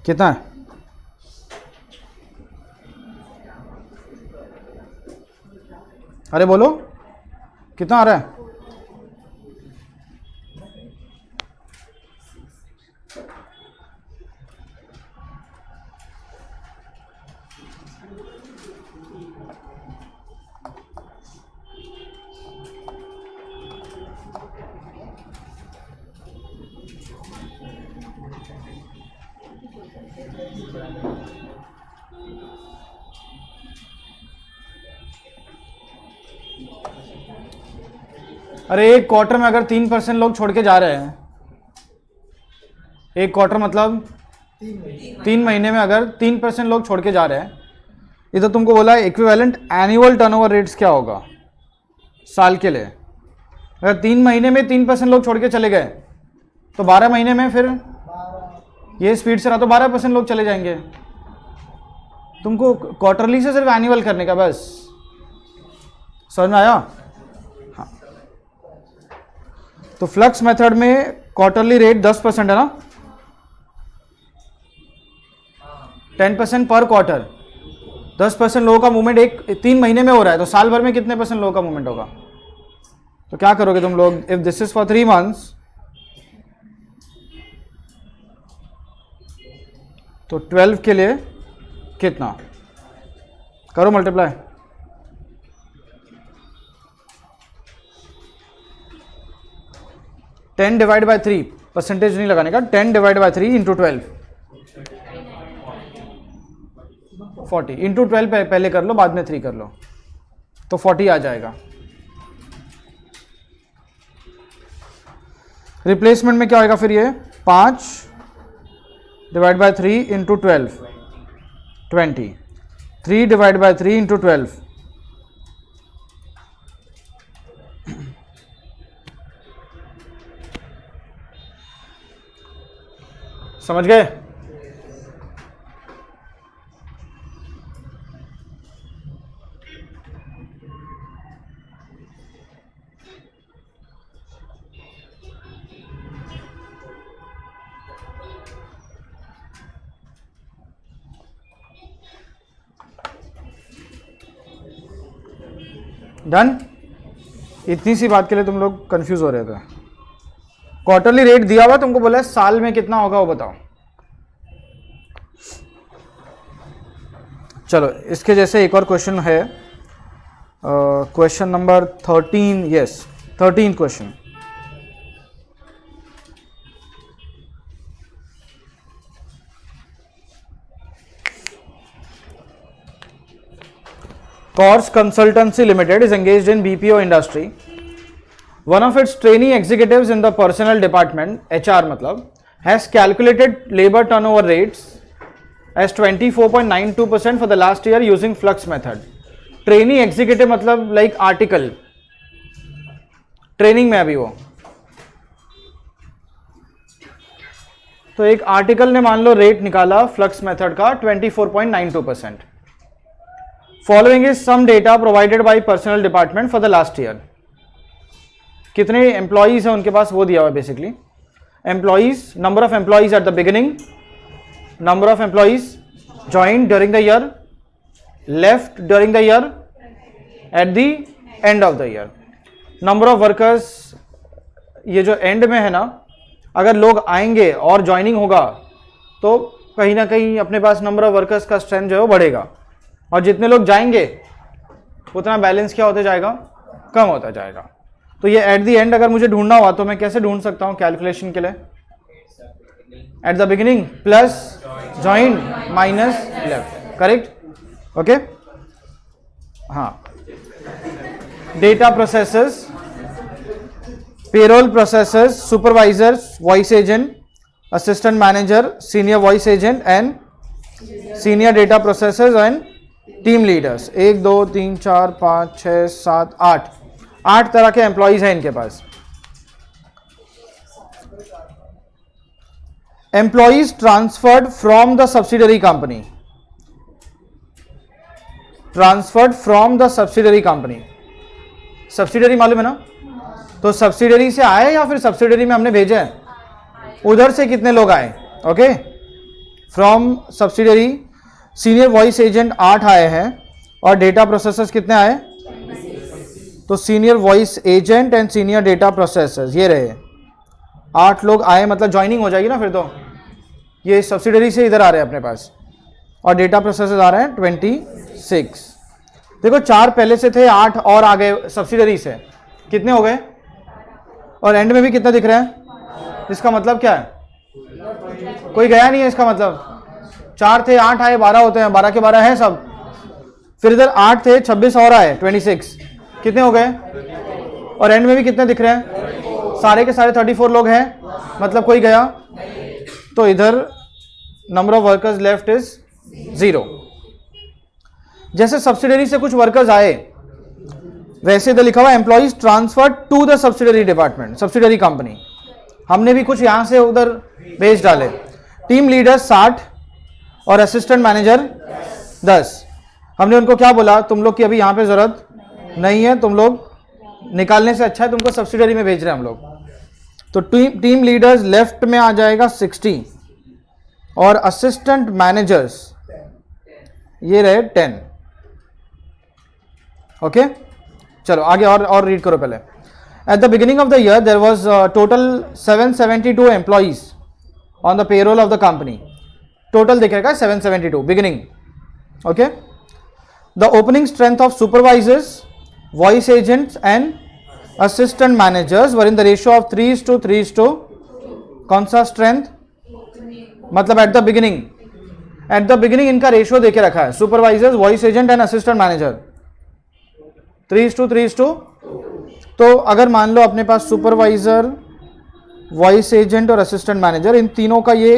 Speaker 1: कितना है? अरे बोलो कितना आ रहा है? अरे एक क्वार्टर में अगर 3% लोग छोड़ के जा रहे हैं, एक क्वार्टर मतलब 3 महीने में अगर 3% लोग छोड़ के जा रहे हैं, ये तो तुमको बोला है इक्विवेलेंट एनुअल टर्नओवर रेट्स क्या होगा साल के लिए। अगर 3 महीने में 3% लोग छोड़ के चले गए तो 12 महीने में फिर ये स्पीड से रहा तो 12% लोग चले जाएंगे। तुमको क्वार्टरली से सिर्फ एनुअल करने का, बस समझ में आया? हाँ, तो फ्लक्स मेथड में क्वार्टरली रेट 10% है ना, 10% पर क्वार्टर। 10% लोगों का मूवमेंट 3 महीने में हो रहा है, तो साल भर में कितने % लोगों का मूवमेंट होगा? तो क्या करोगे तुम लोग? If this is for 3 months तो 12 के लिए कितना करो multiply. Ten divide by 3, percentage नहीं लगाने का, 10 डिवाइड बाय 3 इंटू 12, 40 इंटू 12 पहले कर लो, बाद में 3 कर लो, तो 40 आ जाएगा। रिप्लेसमेंट में क्या होगा फिर? ये 5 divide by 3 into 12, 20, 3 divide by 3 into 12, समझ गए? डन? इतनी सी बात के लिए तुम लोग कंफ्यूज हो रहे थे। क्वार्टरली रेट दिया हुआ, तुमको बोला है साल में कितना होगा वो बताओ। चलो इसके जैसे एक और क्वेश्चन है, question number 13, yes 13 question. Kors Consultancy Limited is engaged in BPO industry. One of its trainee executives in the personnel department, HR मतलब, has calculated labor turnover rates as 24.92% for the last year using flux method. Trainee executive मतलब like article, training में अभी वो, तो एक article ने मान लो रेट निकाला फ्लक्स मेथड का 24.92%. Following is some data provided by personal department for the last year. कितने एम्प्लॉइज हैं उनके पास वो दिया हुआ है basically. Employees, number of employees at the beginning, number of employees joined during the year, left during the year, at the end of the year. Number of workers, ये जो एंड में है ना, अगर लोग आएंगे और ज्वाइनिंग होगा तो कहीं ना कहीं अपने पास नंबर ऑफ वर्कर्स का स्ट्रेंथ जो है वो बढ़ेगा, और जितने लोग जाएंगे उतना बैलेंस क्या होता जाएगा, कम होता जाएगा. तो ये एट द एंड अगर मुझे ढूंढना हुआ तो मैं कैसे ढूंढ सकता हूं कैलकुलेशन के लिए? At the beginning plus join minus left, correct? Okay. हाँ, data processors, payroll processors, supervisors, voice agent, assistant manager, senior voice agent and senior data processors and team leaders. 1 2 3 4 5 6 7 8 तरह के एम्प्लॉइज हैं इनके पास. Employees transferred from the subsidiary company, transferred from the subsidiary company. Subsidiary मालूम है ना? तो subsidiary से आए या फिर सब्सिडरी में हमने भेजा है? उधर से कितने लोग आए? Okay, from subsidiary senior voice agent 8 आए हैं और डेटा प्रोसेसर्स कितने आए? तो senior voice agent and senior data processors ये रहे 8 लोग आए, मतलब ज्वाइनिंग हो जाएगी ना फिर तो. ये सब्सिडरी से इधर आ रहे हैं अपने पास, और डेटा प्रोसेसर्स आ रहे हैं 26. देखो 4 पहले से थे, 8 और आ गए सब्सिडरी से, कितने हो गए? और एंड में भी कितना दिख रहा है? इसका मतलब क्या है? कोई गया नहीं है, इसका मतलब 4 थे, 8 आए, 12 होते हैं, 12 के 12 हैं सब. फिर इधर 8 थे, 26 और आए 26, कितने हो गए? और एंड में भी कितने दिख रहे हैं? सारे के सारे 34 लोग हैं, मतलब कोई गया. तो इधर number of workers left is 0. जैसे सब्सिडरी से कुछ वर्कर्स आए वैसे इधर लिखा हुआ employees transferred to the subsidiary department, subsidiary company. हमने भी कुछ यहां से उधर भेज डाले. टीम लीडर 60 और असिस्टेंट मैनेजर 10. हमने उनको क्या बोला? तुम लोग की अभी यहाँ पे जरूरत नहीं है, तुम लोग निकालने से अच्छा है तुमको सब्सिडरी में भेज रहे हैं हम लोग. तो टीम लीडर्स लेफ्ट में आ जाएगा 60 और असिस्टेंट मैनेजर्स ये रहे 10. ओके, चलो आगे और रीड करो पहले. At the beginning of the year there was total 772 employees on the payroll of the company. Total दिखेगा 772 beginning. Okay. The opening strength of supervisors, voice agents and assistant managers were in the ratio of 3:3. कौन सा strength? मतलब at the beginning, at the beginning इनका ratio देके रखा है. Supervisors, voice agent and assistant manager 3:3. तो अगर मान लो अपने पास सुपरवाइजर, वॉइस एजेंट और असिस्टेंट मैनेजर, इन तीनों का ये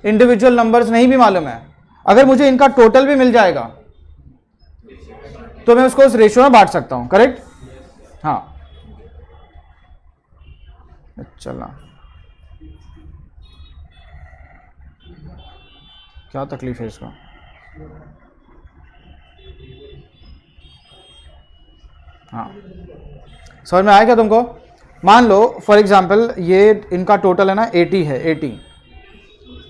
Speaker 1: इंडिविजुअल नंबर्स नहीं भी मालूम है, अगर मुझे इनका टोटल भी मिल जाएगा तो मैं उसको उस रेशियो में बांट सकता हूं, करेक्ट? हाँ, चला क्या तकलीफ है इसका? हाँ, समझ में आया क्या तुमको? मान लो फॉर एग्जांपल ये इनका टोटल है ना 80 है, 80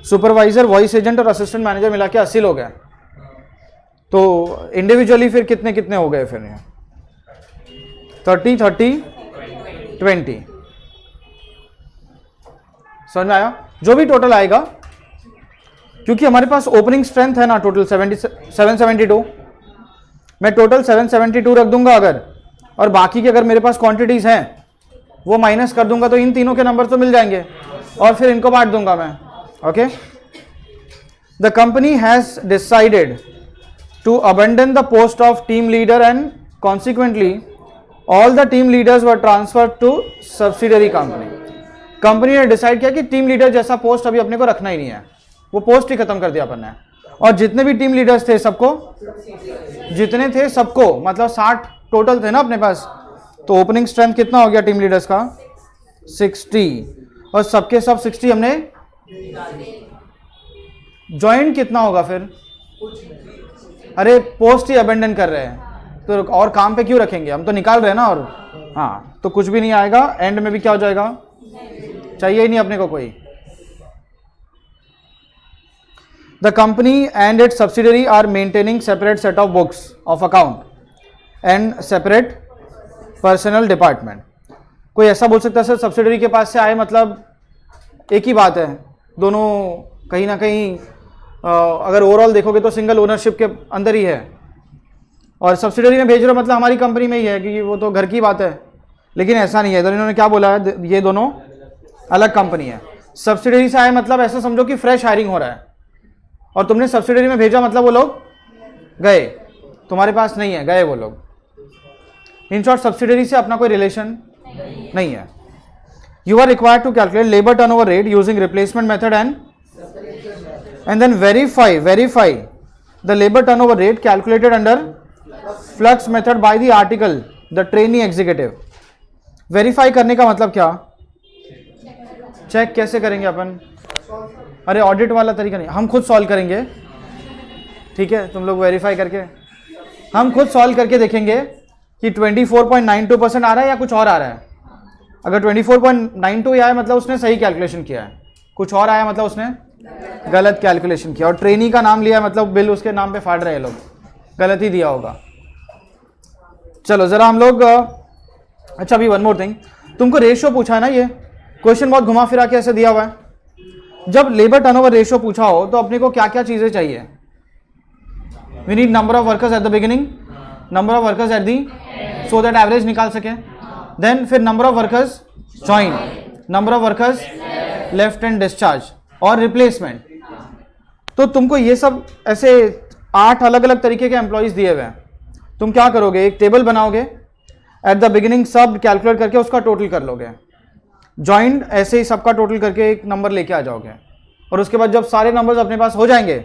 Speaker 1: सुपरवाइजर, वॉइस एजेंट और असिस्टेंट मैनेजर मिला के 80 लोग हैं, तो इंडिविजुअली फिर कितने कितने हो गए? फिर 30 30 20, समझ में आया? जो भी टोटल आएगा, क्योंकि हमारे पास ओपनिंग स्ट्रेंथ है ना टोटल 772, मैं टोटल 772 रख दूंगा अगर, और बाकी के अगर मेरे पास क्वांटिटीज हैं वो माइनस कर दूंगा, तो इन तीनों के नंबर तो मिल जाएंगे और फिर इनको बांट दूंगा मैं। Okay, the company has decided to abandon the post of team leader and consequently all the team leaders were transfer to subsidiary company. Company ने डिसाइड किया कि टीम लीडर जैसा पोस्ट अभी अपने को रखना ही नहीं है, वो पोस्ट ही खत्म कर दिया अपन ने, और जितने भी टीम लीडर्स थे सबको, जितने थे सबको, मतलब 60 टोटल थे ना अपने पास, तो ओपनिंग स्ट्रेंथ कितना हो गया टीम लीडर्स का? 60, और सबके सब 60 हमने ज्वाइंट कितना होगा फिर? अरे पोस्ट ही अबेंडन कर रहे हैं तो और काम पे क्यों रखेंगे, हम तो निकाल रहे हैं ना, और हाँ, तो कुछ भी नहीं आएगा, एंड में भी क्या हो जाएगा? चाहिए ही नहीं अपने को कोई। The company and its subsidiary are maintaining separate set of books of account and separate personnel department. कोई ऐसा बोल सकता है सर सब्सिडरी के पास से आए मतलब एक ही बात है, दोनों कहीं ना कहीं अगर ओवरऑल देखोगे तो सिंगल ओनरशिप के अंदर ही है, और सब्सिडरी में भेज रहे हो मतलब हमारी कंपनी में ही है, क्योंकि वो तो घर की बात है। लेकिन ऐसा नहीं है, इधर इन्होंने क्या बोला है, ये दोनों अलग कंपनी है। सब्सिडरी से आए मतलब ऐसा समझो कि फ्रेश हायरिंग हो रहा है, और तुमने सब्सिडरी में भेजा मतलब वो लोग गए, तुम्हारे पास नहीं है, गए वो लोग। इन शॉर्ट सब्सिडरी से अपना कोई रिलेशन नहीं है। You are required to calculate labour turnover rate using replacement method and then verify the labour turnover rate calculated under flux method by the article the trainee executive. Verify करने का मतलब क्या? Check कैसे करेंगे अपन? अरे audit वाला तरीका नहीं, हम खुद सॉल्व करेंगे, ठीक है? तुम लोग वेरीफाई करके, हम खुद सॉल्व करके देखेंगे कि 24.92% आ रहा है या कुछ और आ रहा है। अगर 24.92 आया मतलब उसने सही कैलकुलेशन किया है, कुछ और आया मतलब उसने गलत कैलकुलेशन किया, और ट्रेनी का नाम लिया मतलब बिल उसके नाम पे फाड़ रहे हैं लोग, गलत ही दिया होगा। चलो जरा हम लोग, अच्छा अभी वन मोर थिंग, तुमको रेशियो पूछा है ना, ये क्वेश्चन बहुत घुमा फिरा के ऐसे दिया हुआ है। जब लेबर टर्नओवर रेशियो पूछा हो तो अपने को क्या क्या चीजें चाहिए? We need number of workers at the beginning, number of workers at the, so that average निकाल सके, देन फिर number of workers join, number of workers left and discharge और रिप्लेसमेंट। तो तुमको ये सब ऐसे 8 अलग अलग तरीके के एम्प्लॉइज दिए हुए हैं, तुम क्या करोगे? एक टेबल बनाओगे, एट द बिगिनिंग सब कैलकुलेट करके उसका टोटल कर लोगे, ज्वाइंट ऐसे ही सबका टोटल करके एक नंबर लेके आ जाओगे, और उसके बाद जब सारे नंबर्स अपने पास हो जाएंगे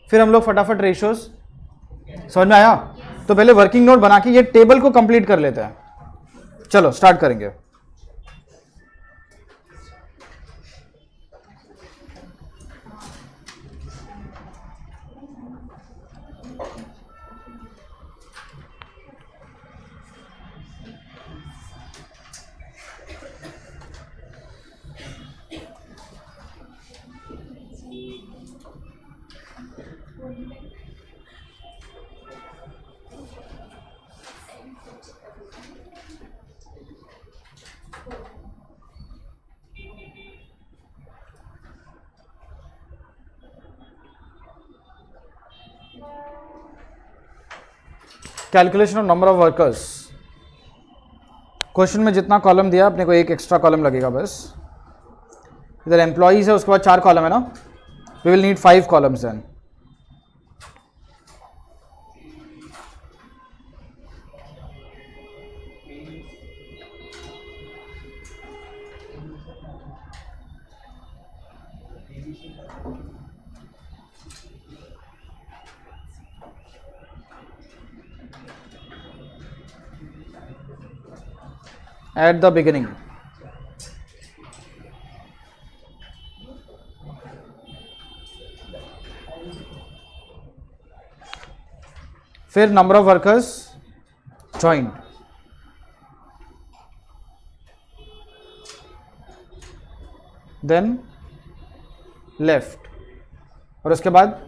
Speaker 1: फिर हम लोग फटाफट रेशियोज। समझ में आया? तो पहले वर्किंग नोट बना के ये टेबल को कंप्लीट कर लेते हैं। चलो स्टार्ट करेंगे। Calculation of number of workers, question में जितना कॉलम दिया अपने को एक एक्स्ट्रा कॉलम लगेगा बस। इधर एम्प्लॉइज है, उसके बाद 4 कॉलम है ना, we will need 5 columns then. At the beginning. फिर number of workers join, then left, और उसके बाद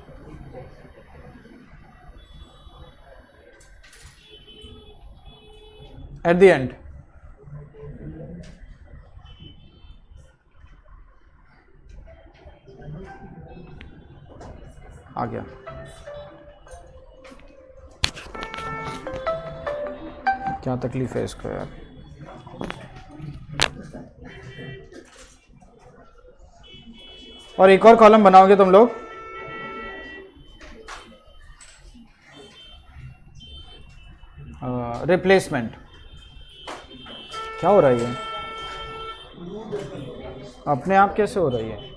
Speaker 1: एट द एंड आ गया। क्या तकलीफ है इसको यार। और एक और कॉलम बनाओगे तुम लोग, रिप्लेसमेंट। क्या हो रहा है ये, अपने आप कैसे हो रही है?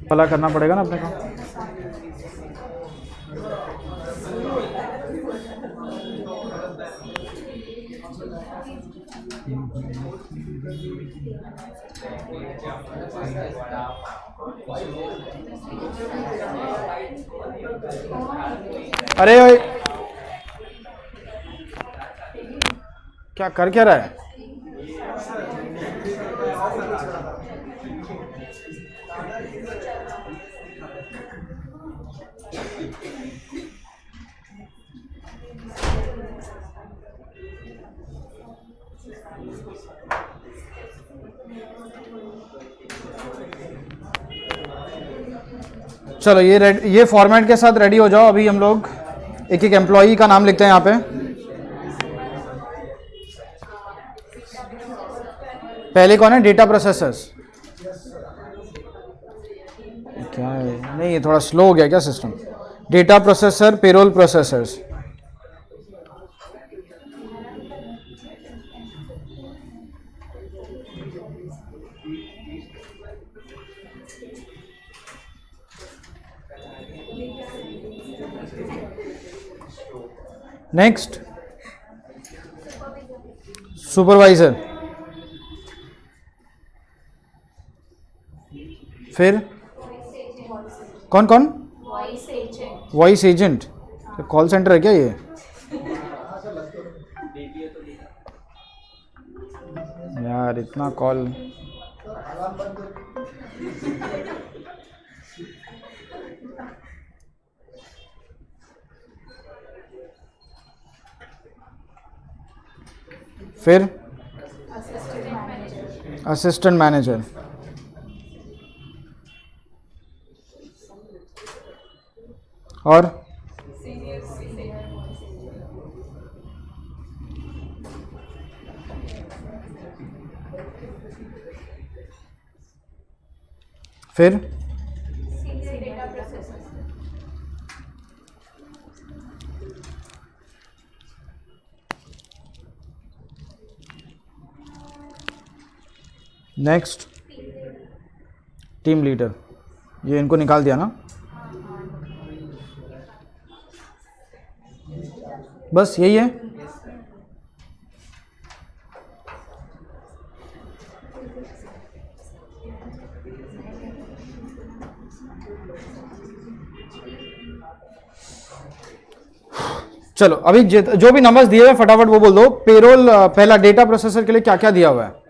Speaker 1: भला करना पड़ेगा ना अपने को। अरे क्या कर क्या रहा है? चलो ये फॉर्मेट के साथ रेडी हो जाओ। अभी हम लोग एक एक एम्प्लॉई का नाम लिखते हैं यहाँ पे। पहले कौन है? Data processors. क्या है? नहीं, ये थोड़ा स्लो हो गया क्या system? Data processor, payroll processors. Next supervisor, फिर कौन कौन? Voice agent. कॉल सेंटर है क्या ये? यार इतना कॉल। फिर असिस्टेंट मैनेजर, और फिर नेक्स्ट टीम लीडर। ये इनको निकाल दिया ना? बस यही है। चलो अभी जो भी नंबर्स दिए हुए फटाफट वो बोल दो। पेरोल पहला डेटा प्रोसेसर के लिए क्या क्या दिया हुआ है?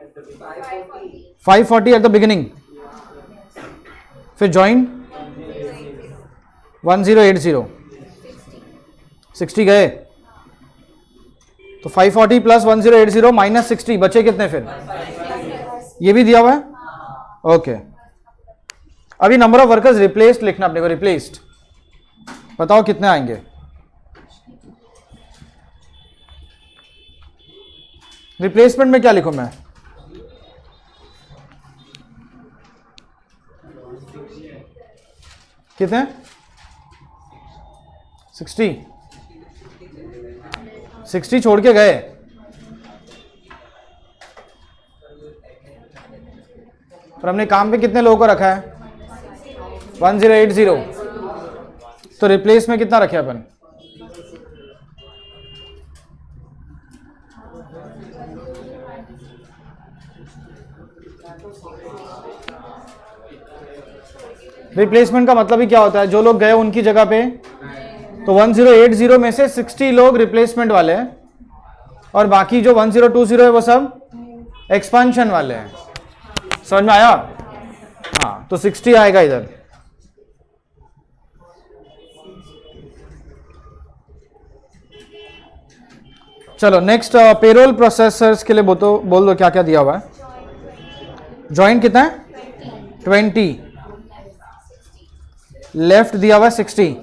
Speaker 1: 540 एट द बिगिनिंग। फिर ज्वाइन 1080, 60 गए तो 540 प्लस 1080 माइनस 60 बचे कितने? फिर ये भी दिया हुआ है। ओके, अभी नंबर ऑफ वर्कर्स रिप्लेस्ड लिखना अपने को। रिप्लेस्ड बताओ कितने आएंगे? रिप्लेसमेंट में क्या लिखूं मैं? कितने? 60 छोड़ के गए। और हमने काम पे कितने लोगों को रखा है? 1080। तो रिप्लेस में कितना रखे अपन? रिप्लेसमेंट का मतलब ही क्या होता है? जो लोग गए उनकी जगह पे, तो 1080 में से 60 लोग रिप्लेसमेंट वाले हैं और बाकी जो 1020 है वो सब एक्सपांशन वाले हैं। समझ में आया? हाँ, तो 60 आएगा इधर। चलो नेक्स्ट, पेरोल प्रोसेसर्स के लिए बोल दो क्या क्या दिया हुआ है। ज्वाइंट कितना है? 20। लेफ्ट दिया हुआ है 60।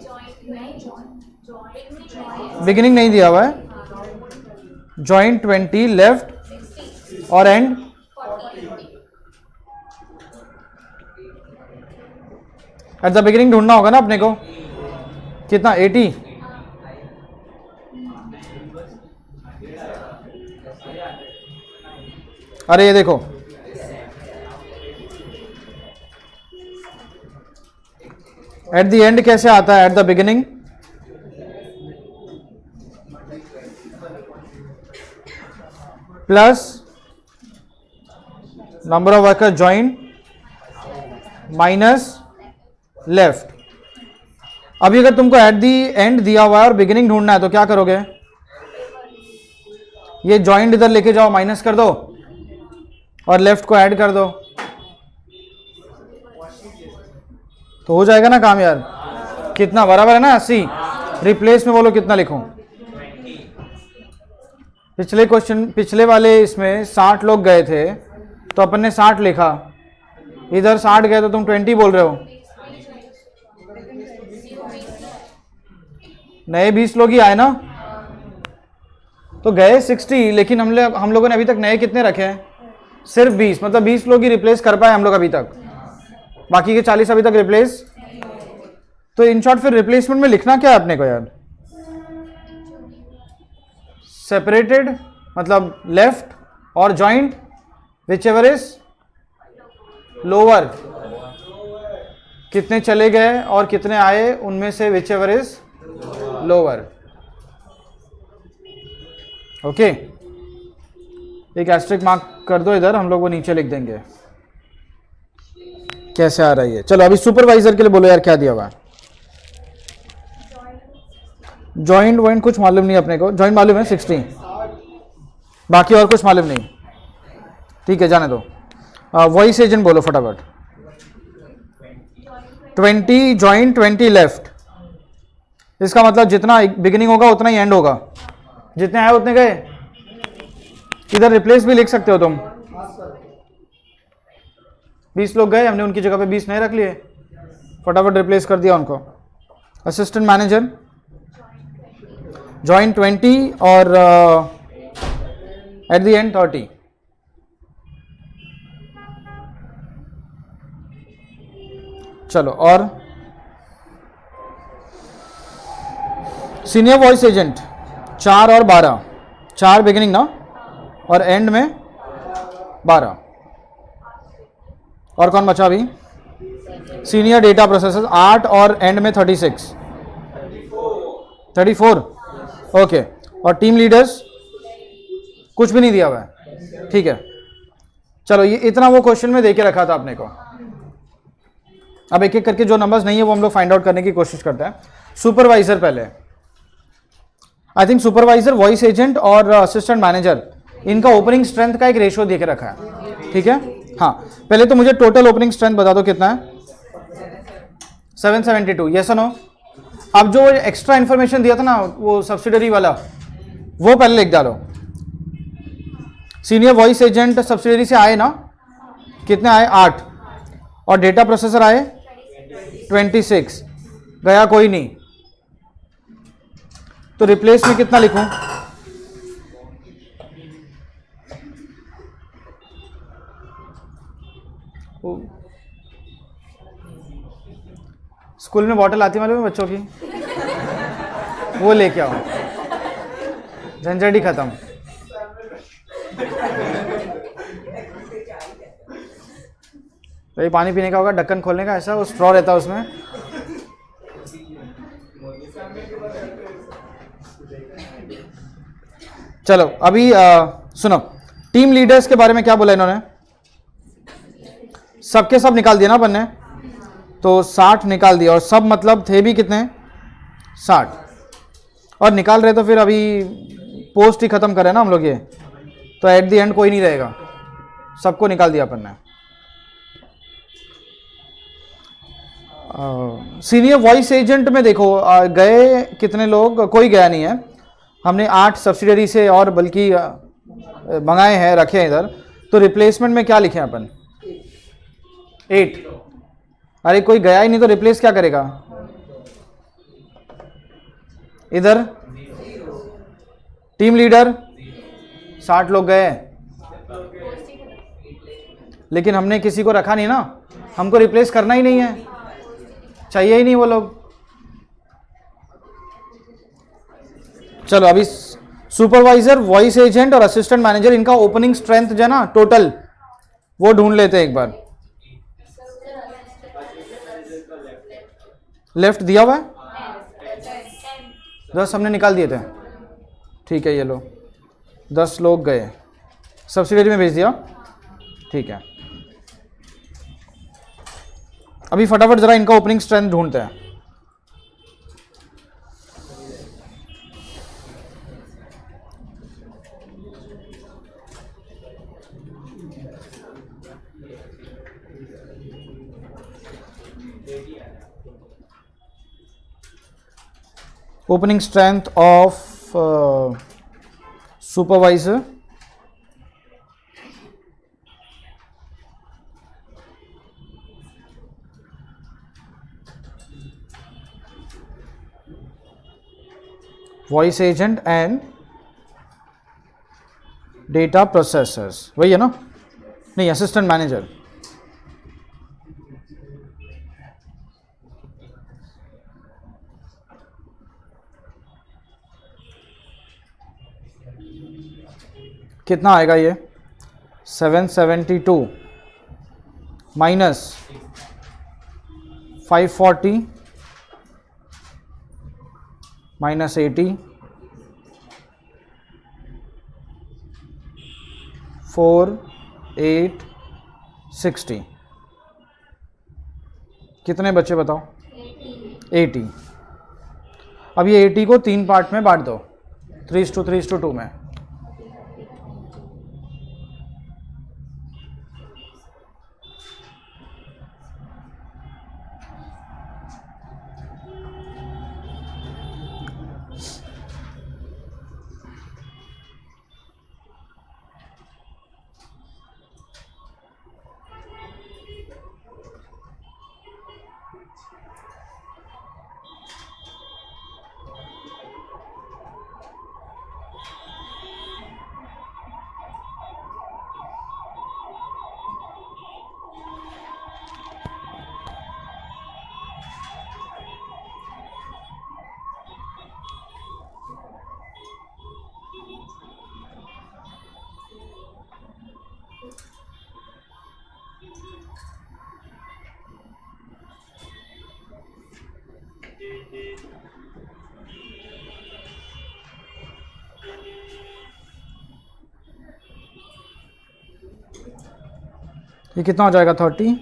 Speaker 1: बिगिनिंग नहीं दिया हुआ है। ज्वाइंट 20, लेफ्ट और एंड एट द बिगिनिंग ढूंढना होगा ना अपने को। कितना? 80। अरे ये देखो, एट द एंड कैसे आता है? Eight the beginning plus number of workers join minus left. अभी अगर तुमको एट दी एंड दिया हुआ है और बिगिनिंग ढूंढना है तो क्या करोगे? ये ज्वाइंट इधर लेके जाओ, माइनस कर दो और लेफ्ट को ऐड कर दो, तो हो जाएगा ना काम यार। कितना बराबर है ना? 80। रिप्लेस में बोलो कितना लिखूं? पिछले क्वेश्चन, पिछले वाले इसमें 60 लोग गए थे तो अपन ने 60 लिखा, इधर 60 गए तो तुम 20 बोल रहे हो। नए 20 लोग ही आए ना, तो गए 60, लेकिन हम लोगों ने अभी तक नए कितने रखे हैं? सिर्फ 20। मतलब 20 लोग ही रिप्लेस कर पाए हम लोग अभी तक, बाकी के 40 अभी तक रिप्लेस। तो इन शॉर्ट फिर रिप्लेसमेंट में लिखना क्या है अपने को यार? सेपरेटेड मतलब लेफ्ट और joint which ever is lower. कितने चले गए और कितने आए उनमें से which ever is lower. Okay, एक एस्ट्रिक मार्क कर दो इधर, हम लोग वो नीचे लिख देंगे कैसे आ रही है। चलो अभी सुपरवाइजर के लिए बोलो यार क्या दिया हुआ है? जॉइंट वॉइंट कुछ मालूम नहीं अपने को। जॉइंट मालूम है 60, बाकी और कुछ मालूम नहीं। ठीक है, जाने दो। वॉइस एजेंट बोलो फटाफट। 20 जॉइंट 20 लेफ्ट। इसका मतलब जितना बिगिनिंग होगा उतना ही एंड होगा। जितने आए उतने गए। इधर रिप्लेस भी लिख सकते हो तुम। 20 लोग गए, हमने उनकी जगह पे 20 नए रख लिए, फटाफट रिप्लेस कर दिया उनको। असिस्टेंट मैनेजर जॉइंट 20 और एट द एंड 30। चलो, और सीनियर वॉइस एजेंट 4 और 12। 4 बिगिनिंग ना, और एंड में 12। और कौन बचा अभी? सीनियर डेटा प्रोसेसर 8 और एंड में 36। 34। ओके, और टीम लीडर्स कुछ भी नहीं दिया हुआ है। ठीक है, चलो ये इतना वो क्वेश्चन में देके रखा था आपने को। अब एक एक करके जो नंबर्स नहीं है वो हम लोग फाइंड आउट करने की कोशिश करते हैं। सुपरवाइजर पहले, I think supervisor, voice agent और असिस्टेंट मैनेजर, इनका ओपनिंग स्ट्रेंथ का एक रेशियो देके रखा है। ठीक है, हाँ, पहले तो मुझे टोटल ओपनिंग स्ट्रेंथ बता दो कितना है? 772। Yes no? अब जो एक्स्ट्रा इंफॉर्मेशन दिया था ना वो सब्सिडरी वाला, वो पहले लिख डालो। सीनियर वॉइस एजेंट सब्सिडरी से आए ना, कितने आए? 8। और डेटा प्रोसेसर आए 26। गया कोई नहीं, तो रिप्लेस में कितना लिखूं? स्कूल में बॉटल आती मालूम है बच्चों की, वो लेके आओ, झंझट ही खत्म। तो ये पानी पीने का होगा, ढक्कन खोलने का, ऐसा वो स्ट्रॉ रहता है उसमें। चलो अभी सुनो, टीम लीडर्स के बारे में क्या बोला इन्होंने, सबके सब निकाल दिया ना अपन ने, तो 60 निकाल दिया, और सब मतलब थे भी कितने, 60, और निकाल रहे तो फिर अभी पोस्ट ही खत्म करें ना हम लोग ये, तो एट द एंड कोई नहीं रहेगा, सबको निकाल दिया अपन ने। सीनियर वॉइस एजेंट में देखो गए कितने लोग, कोई गया नहीं है, हमने 8 सब्सिडरी से और बल्कि मंगाए हैं, रखे हैं इधर, तो रिप्लेसमेंट में क्या लिखे हैं अपन, 8। अरे कोई गया ही नहीं तो रिप्लेस क्या करेगा, इधर टीम लीडर 60 लोग गए, लेकिन हमने किसी को रखा नहीं ना, हमको रिप्लेस करना ही नहीं है, चाहिए ही नहीं वो लोग। चलो अभी सुपरवाइजर, वॉइस एजेंट और असिस्टेंट मैनेजर, इनका ओपनिंग स्ट्रेंथ जो है ना टोटल, वो ढूंढ लेते हैं एक बार। लेफ्ट दिया हुआ है, 10 हमने निकाल दिए थे, ठीक है, ये लो 10 लोग गए, सब्सिडरी में भेज दिया, ठीक है। अभी फटाफट जरा इनका ओपनिंग स्ट्रेंथ ढूंढते हैं। Opening strength of supervisor, voice agent and data processors, वही है ना, नहीं असिस्टेंट मैनेजर, कितना आएगा ये, 772 माइनस 540 माइनस 80 4860, कितने बच्चे बताओ, 80। अब ये 80 को 3 पार्ट में बांट दो, 3:3:2 में। ये कितना हो जाएगा, 30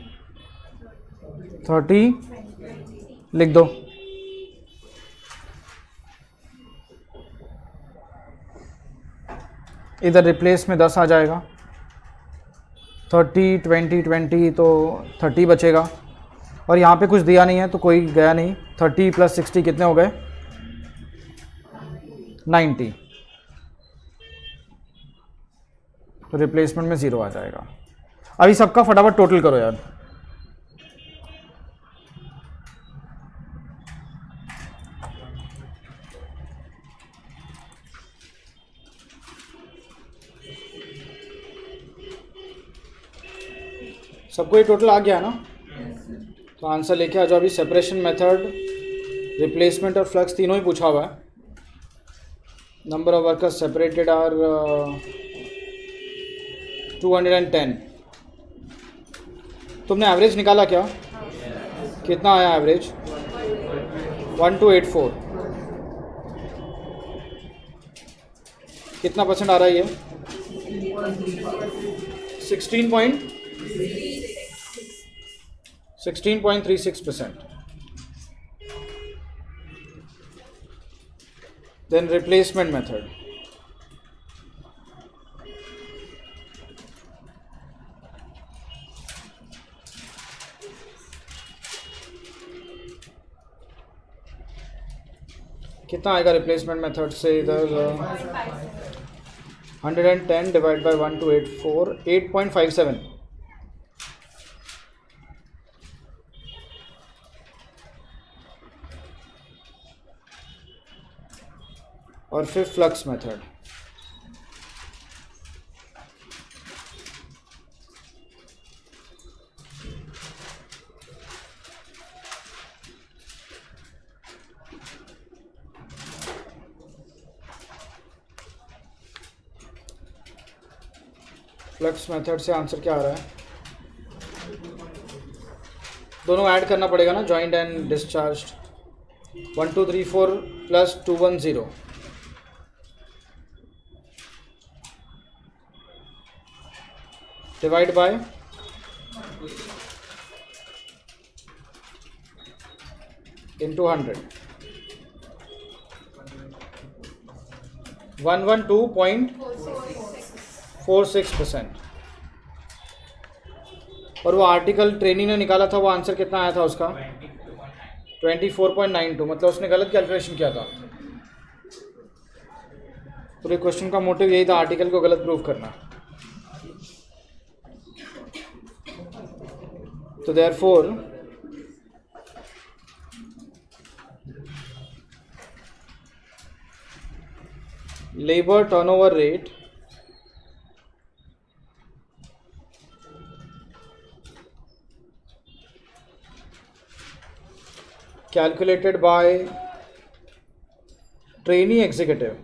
Speaker 1: लिख दो, इधर रिप्लेस में 10 आ जाएगा, 30 20 20 तो 30 बचेगा, और यहाँ पे कुछ दिया नहीं है तो कोई गया नहीं, 30 + 60 कितने हो गए, 90, तो रिप्लेसमेंट में 0 आ जाएगा। अभी सबका फटाफट टोटल करो यार, सबको ये टोटल आ गया ना? तो आंसर लेके आ जाओ अभी। सेपरेशन मेथड, रिप्लेसमेंट और फ्लक्स तीनों ही पूछा हुआ है। Number of workers separated are 210। तुमने एवरेज निकाला क्या? कितना आया एवरेज? 1284। कितना परसेंट आ रहा है ये? 16.36%। Then replacement method. कितना आएगा रिप्लेसमेंट मेथड से इधर? 110 डिवाइड बाय 1284, 8.57। और फिर फ्लक्स मेथड। फ्लक्स मेथड से आंसर क्या आ रहा है? दोनों ऐड करना पड़ेगा ना, joint and discharged. 1234 plus 210 divide by into 100, 112.46%। और वो आर्टिकल ट्रेनी ने निकाला था, वो आंसर कितना आया था उसका? 24.92। मतलब उसने गलत कैलकुलेशन किया था। पूरे क्वेश्चन का मोटिव यही था, आर्टिकल को गलत प्रूव करना। तो therefore labour turnover rate calculated by trainee executive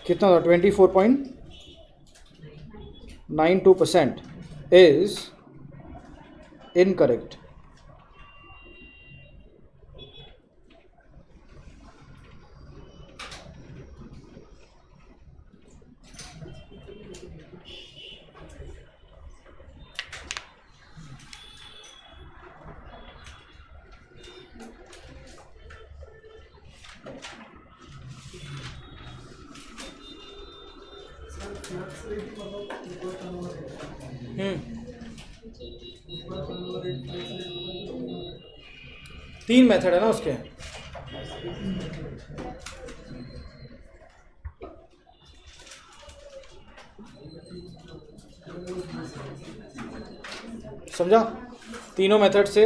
Speaker 1: कितना था? 24.92% is incorrect. तीन मेथड है ना उसके। समझा? तीनों मेथड से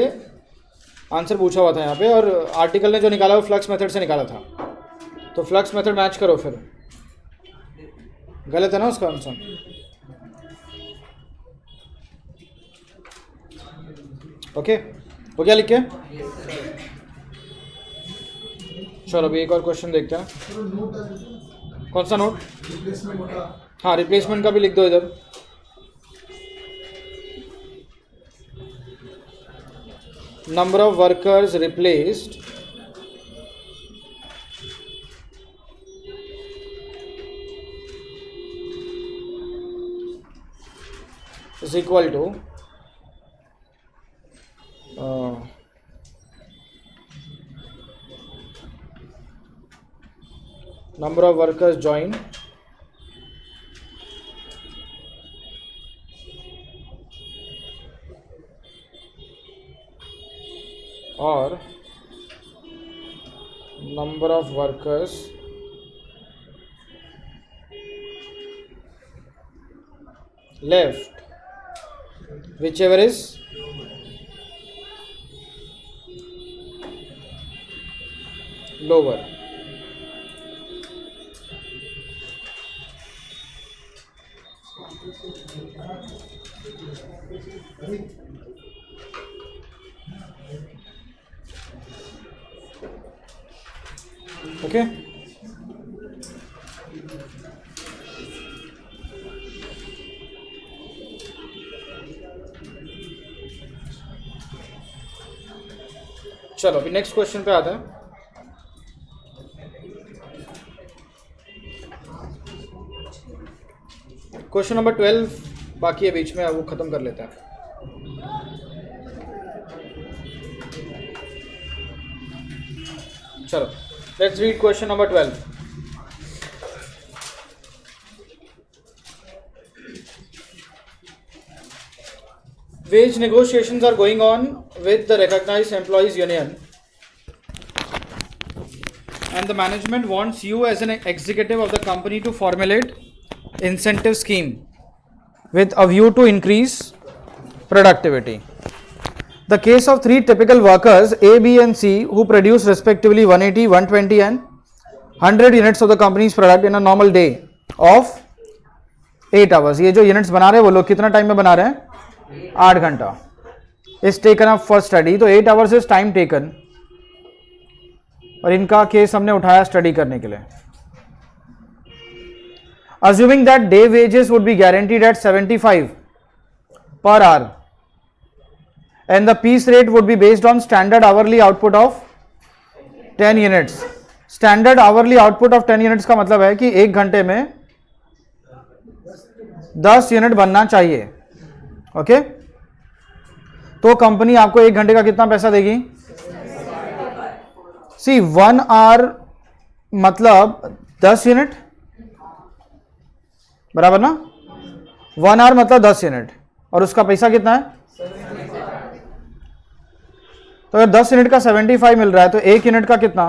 Speaker 1: आंसर पूछा हुआ था यहाँ पे, और आर्टिकल ने जो निकाला वो फ्लक्स मेथड से निकाला था। तो फ्लक्स मेथड मैच करो, फिर गलत है ना उसका आंसर। ओके, हो गया लिख के? चलो अभी एक और क्वेश्चन देखते हैं। कौन सा नोट? हाँ, रिप्लेसमेंट का भी लिख दो इधर। Number of workers replaced is equal to number of workers joined or number of workers left, whichever is lower. Okay. चलो अभी नेक्स्ट क्वेश्चन पे आता है. क्वेश्चन नंबर 12 बाकी है बीच में, वो खत्म कर लेते हैं. चलो let's read question number 12. Wage negotiations are going on with the recognized employees union, and the management wants you as an executive of the company to formulate incentive scheme with a view to increase productivity. The case of three typical workers A, B and C who produce respectively 180, 120 and 100 units of the company's product in a normal day of 8 hours. ये जो units बना रहे हैं वो लोग कितना time में बना रहे हैं? 8 घंटा. Is taken up for study. तो 8 आवर्स इज टाइम टेकन, और इनका केस हमने उठाया स्टडी करने के लिए. Assuming that day wages would be guaranteed at 75 per hour and the piece rate would be based on standard hourly output of 10 units. Standard hourly output of 10 units का मतलब है कि 1 घंटे में 10 यूनिट बनना चाहिए. ओके तो कंपनी आपको 1 घंटे का कितना पैसा देगी? सी 1 आवर मतलब 10 यूनिट, बराबर ना? 1 आवर मतलब 10 यूनिट, और उसका पैसा कितना है? तो अगर 10 यूनिट का 75 मिल रहा है तो 1 यूनिट का कितना?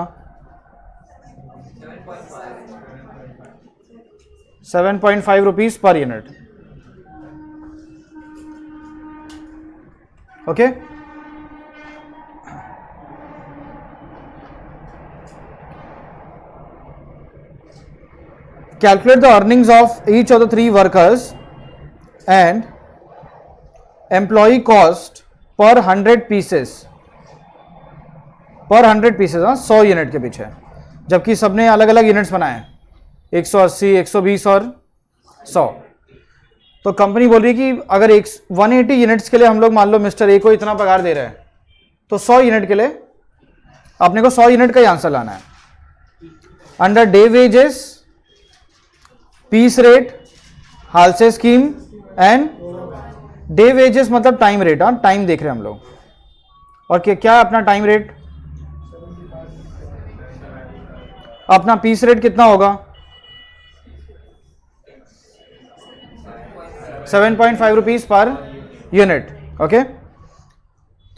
Speaker 1: 7.5 rupees per unit. Okay. Calculate the earnings of each of the 3 workers and employee cost per 100 pieces. पर 100 पीसेस, हाँ 100 यूनिट के पीछे, जबकि सबने अलग अलग यूनिट्स बनाए, 180, 120 और 100. तो कंपनी बोल रही है कि अगर 180 यूनिट्स के लिए हम लोग मान लो मिस्टर ए को इतना पगार दे रहे हैं, तो 100 यूनिट के लिए अपने को 100 यूनिट का ही आंसर लाना है. Under day wages, piece rate, Halsey scheme and day wages मतलब टाइम रेट. हाँ टाइम देख रहे हैं हम लोग. और क्या है अपना टाइम रेट? अपना पीस रेट कितना होगा? 7.5 रुपीज पर यूनिट. ओके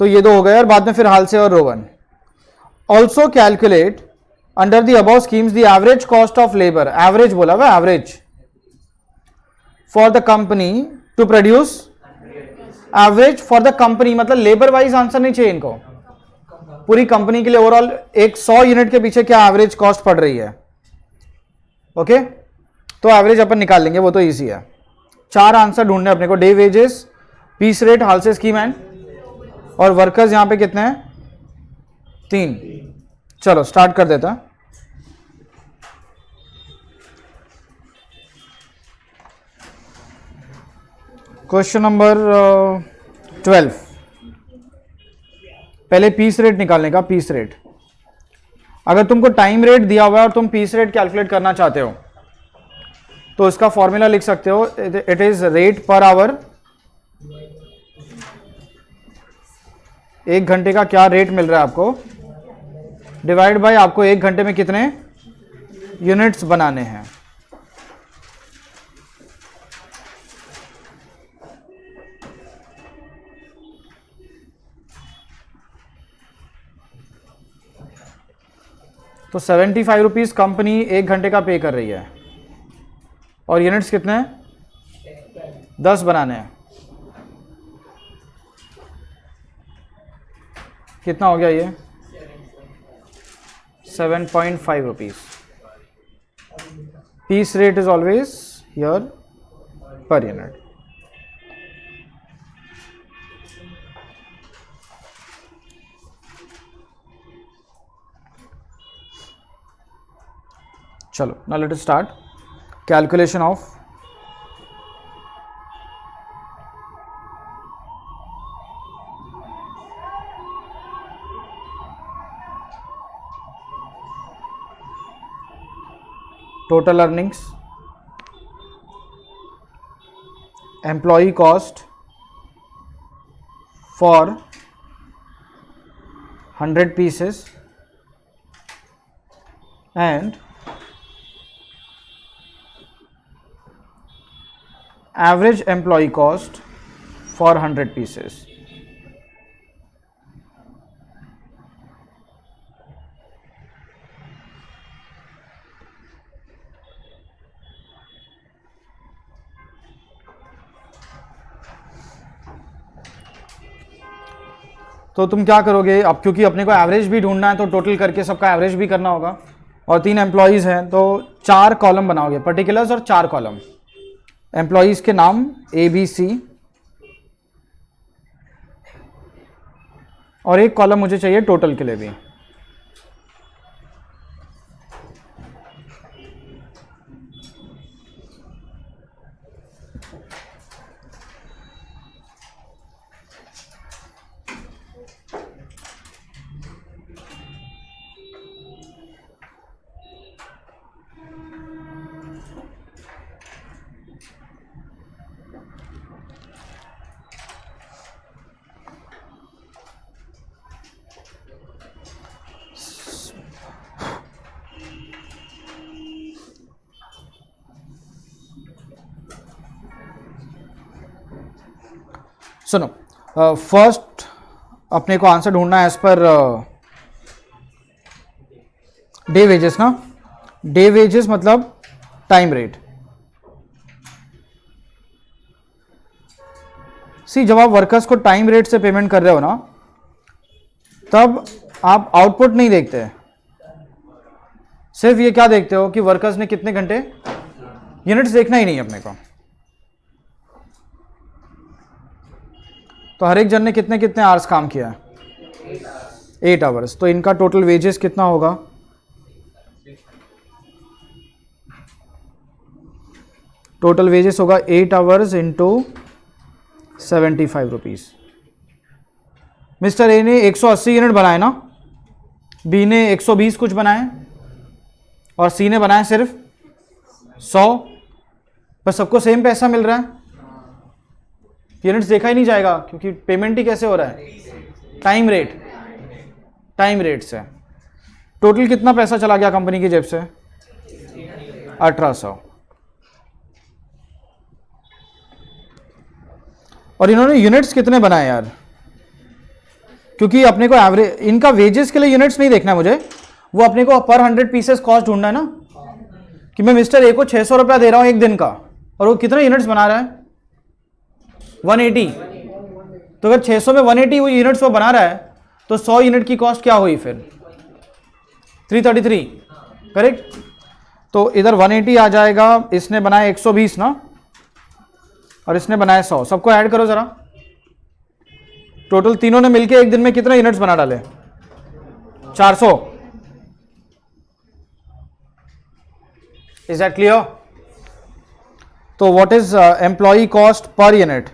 Speaker 1: तो ये 2 हो गए, और बाद में फिर हालसे और Rowan. Also calculate under the above schemes the average cost of labour. Average बोला हुआ, average for the company to produce. Average for the company मतलब लेबर वाइज आंसर नहीं चाहिए इनको, पूरी कंपनी के लिए ओवरऑल एक 100 यूनिट के पीछे क्या एवरेज कॉस्ट पड़ रही है. ओके तो एवरेज अपन निकाल लेंगे, वो तो इजी है. 4 आंसर ढूंढने अपने को, day wages, piece rate, Halsey scheme and, और वर्कर्स यहां पे कितने हैं? 3. चलो स्टार्ट कर देता है. Question number 12. पहले पीस रेट निकालने का. पीस रेट, अगर तुमको टाइम रेट दिया हुआ है और तुम पीस रेट कैलकुलेट करना चाहते हो तो इसका फॉर्मूला लिख सकते हो. It is rate per hour. 1 घंटे का क्या रेट मिल रहा है आपको, डिवाइड बाय आपको 1 घंटे में कितने यूनिट्स बनाने हैं. तो 75 रुपीज कंपनी 1 घंटे का पे कर रही है, और यूनिट्स कितने हैं? 10 बनाने हैं. कितना हो गया ये? 7.5 rupees. Piece rate is always here per unit. Chalo, now let us start calculation of total earnings, employee cost for 100 pieces and average employee cost for 100 pieces. तो तुम क्या करोगे अब, क्योंकि अपने को एवरेज भी ढूंढना है तो टोटल करके सबका एवरेज भी करना होगा, और 3 एम्प्लॉयज़ हैं तो 4 कॉलम बनाओगे, पर्टिकुलर्स और 4 कॉलम, एम्प्लॉयज़ के नाम ABC, और एक कॉलम मुझे चाहिए टोटल के लिए भी। सुनो, फर्स्ट अपने को आंसर ढूंढना है एज पर डे वेजेस ना। डे वेजेस मतलब टाइम रेट। सी, जब आप वर्कर्स को टाइम रेट से पेमेंट कर रहे हो ना, तब आप आउटपुट नहीं देखते, सिर्फ ये क्या देखते हो कि वर्कर्स ने कितने घंटे, यूनिट्स देखना ही नहीं अपने को। तो हर एक जन ने कितने कितने आवर्स काम किया है, 8 आवर्स। तो इनका टोटल वेजेस कितना होगा, टोटल वेजेस होगा 8 hours into 75 rupees. Mister A ने 180 यूनिट बनाए ना, बी ने 120 कुछ बनाए, और सी ने बनाए सिर्फ 100, पर सबको सेम पैसा मिल रहा है। यूनिट्स देखा ही नहीं जाएगा, क्योंकि पेमेंट ही कैसे हो रहा है, टाइम रेट से। टोटल कितना पैसा चला गया कंपनी की जेब से, 1800। और इन्होंने यूनिट्स कितने बनाए यार, क्योंकि अपने को एवरेज, इनका वेजेस के लिए यूनिट्स नहीं देखना है मुझे, वो अपने को पर 100 पीसेस कॉस्ट ढूंढना है ना, कि मैं मिस्टर ए को 600 रुपया दे रहा हूं एक दिन का, और वो कितने यूनिट्स बना रहा है, 180। तो अगर 600 में 180 यूनिट्स वो बना रहा है, तो 100 यूनिट की कॉस्ट क्या हुई फिर, 333, करेक्ट। तो इधर 180 आ जाएगा, इसने बनाया 120 ना, और इसने बनाया 100। सबको ऐड करो जरा, टोटल तीनों ने मिलके एक दिन में कितने यूनिट्स बना डाले, 400। Is that clear? तो what is employee cost per unit?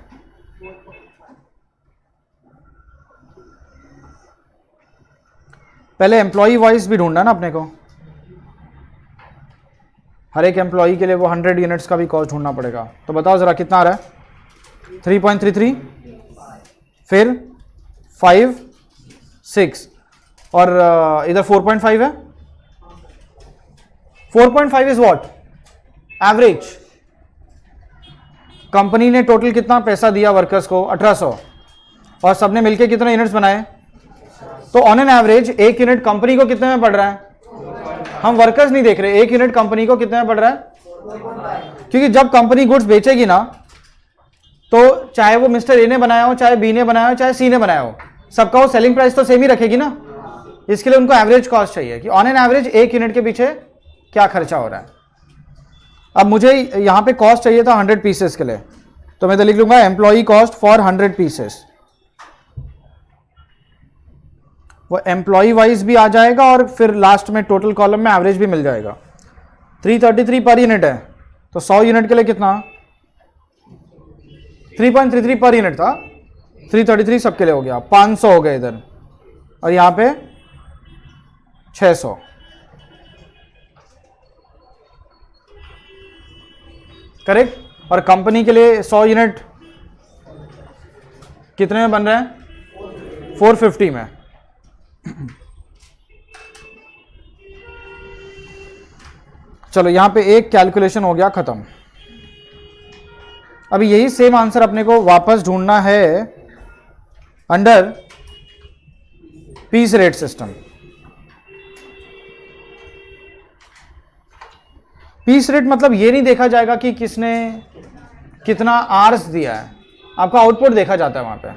Speaker 1: पहले एम्प्लॉय वाइज भी ढूंढना ना अपने को, हर एक एम्प्लॉय के लिए वो 100 यूनिट्स का भी कॉस्ट ढूंढना पड़ेगा। तो बताओ जरा कितना आ रहा है, 3.33, फिर 5, 6, और इधर 4.5 है। 4.5 इज व्हाट, एवरेज। कंपनी ने टोटल कितना पैसा दिया वर्कर्स को, 1800, और सबने मिलके कितने यूनिट्स बनाए। तो ऑन एन एवरेज एक यूनिट कंपनी को कितने में पड़ रहा है, हम वर्कर्स नहीं देख रहे, एक यूनिट कंपनी को कितने में पड़ रहा है। क्योंकि जब कंपनी गुड्स बेचेगी ना, तो चाहे वो मिस्टर ए ने बनाया हो, चाहे बी ने बनाया हो, चाहे सी ने बनाया हो, सबका वो सेलिंग प्राइस तो सेम ही रखेगी ना। इसके लिए उनको एवरेज कॉस्ट चाहिए कि ऑन एन एवरेज एक यूनिट के पीछे क्या खर्चा हो रहा है। अब मुझे यहाँ पे कॉस्ट चाहिए था 100 पीसेस के लिए, तो मैं तो लिख लूंगा एम्प्लॉई कॉस्ट फॉर 100 पीसेस। वो एम्प्लॉई वाइज भी आ जाएगा और फिर लास्ट में टोटल कॉलम में एवरेज भी मिल जाएगा। 333 पर यूनिट है, तो 100 यूनिट के लिए कितना 3.33 पर यूनिट था, 333 सबके लिए हो गया, 500 हो गए इधर, और यहाँ पे 600। करेक्ट। और कंपनी के लिए 100 यूनिट कितने में बन रहे हैं 450 में। चलो यहां पे एक कैलकुलेशन हो गया खत्म। अभी यही सेम आंसर अपने को वापस ढूंढना है under piece rate system. Piece rate मतलब ये नहीं देखा जाएगा कि किसने कितना आवर्स दिया है, आपका आउटपुट देखा जाता है वहां पे।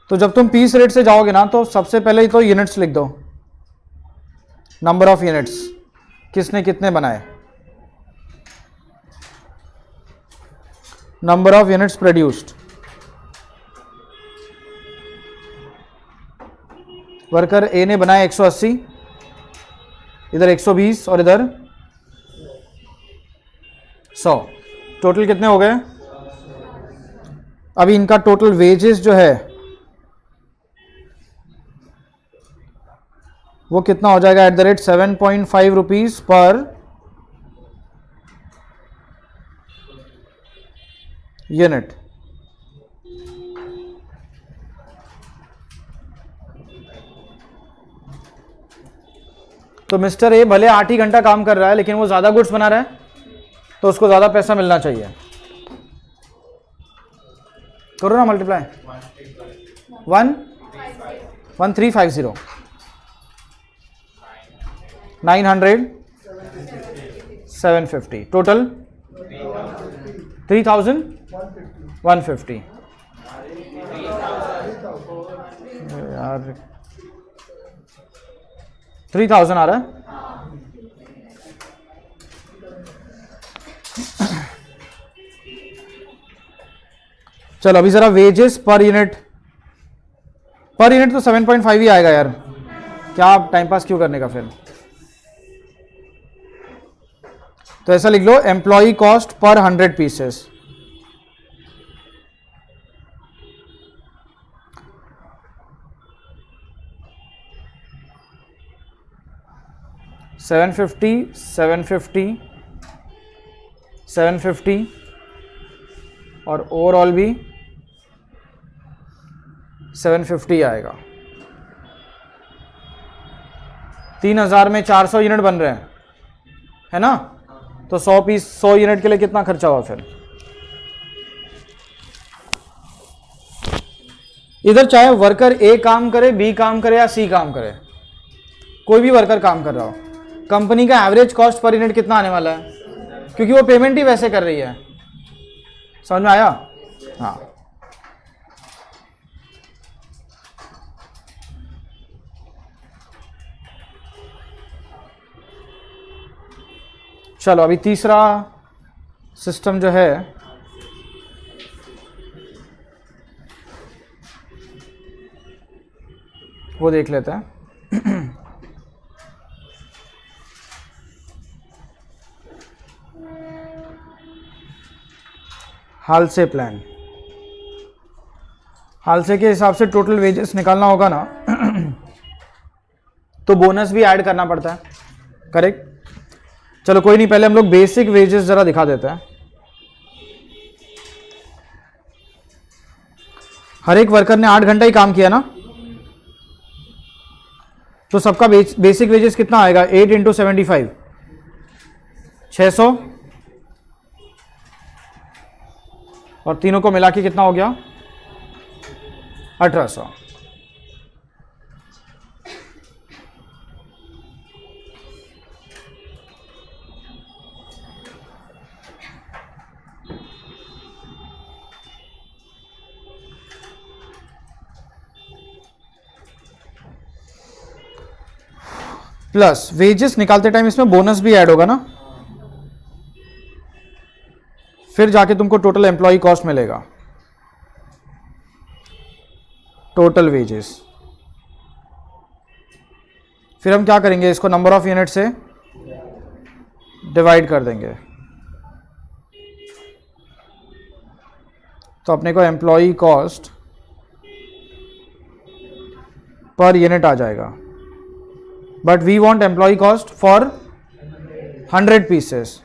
Speaker 1: तो जब तुम पीस रेट से जाओगे ना, तो सबसे पहले ही तो यूनिट्स लिख दो, नंबर ऑफ यूनिट्स, किसने कितने बनाए, number of units produced, worker A ने बनाया 180, इधर 120 और इधर 100, टोटल कितने हो गए। अभी इनका टोटल वेजेस जो है वो कितना हो जाएगा, @ 7.5 रुपीज पर यूनिट। तो मिस्टर ए भले 8 ही घंटा काम कर रहा है, लेकिन वो ज्यादा गुड्स बना रहा है, तो उसको ज्यादा पैसा मिलना चाहिए। करो ना मल्टीप्लाई, 1350, 900, 750, टोटल 3150। यार 3000 आ रहा है। चलो अभी जरा वेजेस पर यूनिट तो 7.5 ही आएगा यार, क्या आप टाइम पास क्यों करने का फिर। तो ऐसा लिख लो, एम्प्लॉई कॉस्ट पर 100 पीसेस, $750 और ओवरऑल भी 750 आएगा। 3000 में 400 यूनिट बन रहे हैं, है ना। तो 100 यूनिट के लिए कितना खर्चा हुआ फिर। इधर चाहे वर्कर ए काम करे, बी काम करे या सी काम करे, कोई भी वर्कर काम कर रहा हो, कंपनी का एवरेज कॉस्ट पर यूनिट कितना आने वाला है, क्योंकि वो पेमेंट ही वैसे कर रही है। समझ में आया। हाँ चलो अभी तीसरा सिस्टम जो है वो देख लेते हैं। हाल से प्लान, हाल से के हिसाब से टोटल वेजेस निकालना होगा ना, तो बोनस भी ऐड करना पड़ता है। करेक्ट। चलो कोई नहीं, पहले हम लोग बेसिक वेजेस जरा दिखा देते हैं। हर एक वर्कर ने 8 घंटा ही काम किया ना, तो सबका बेसिक वेजेस कितना आएगा, 8 × 75, 600, और तीनों को मिला के कितना हो गया, 1800। प्लस वेजेस निकालते टाइम इसमें बोनस भी ऐड होगा ना, फिर जाके तुमको टोटल एम्प्लॉय कॉस्ट मिलेगा, टोटल वेजेस। फिर हम क्या करेंगे, इसको नंबर ऑफ यूनिट से डिवाइड कर देंगे, तो अपने को एम्प्लॉय कॉस्ट पर यूनिट आ जाएगा, but we want employee cost for 100 pieces.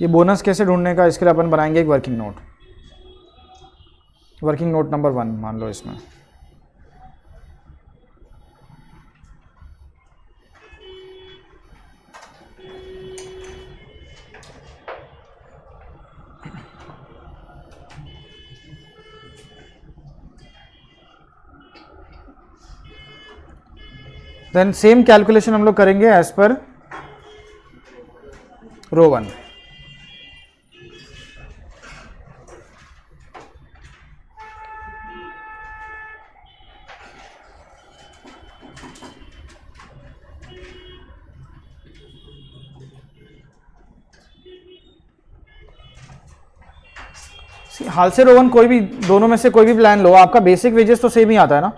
Speaker 1: ये बोनस कैसे ढूंढने का, इसके लिए अपन बनाएंगे एक working note, working note number 1 मान लो इसमें। देन सेम कैलकुलेशन हम लोग करेंगे एज पर रो 1। हाल से रो 1 कोई भी, दोनों में से कोई भी प्लान लो, आपका बेसिक वेजेस तो सेम ही आता है ना।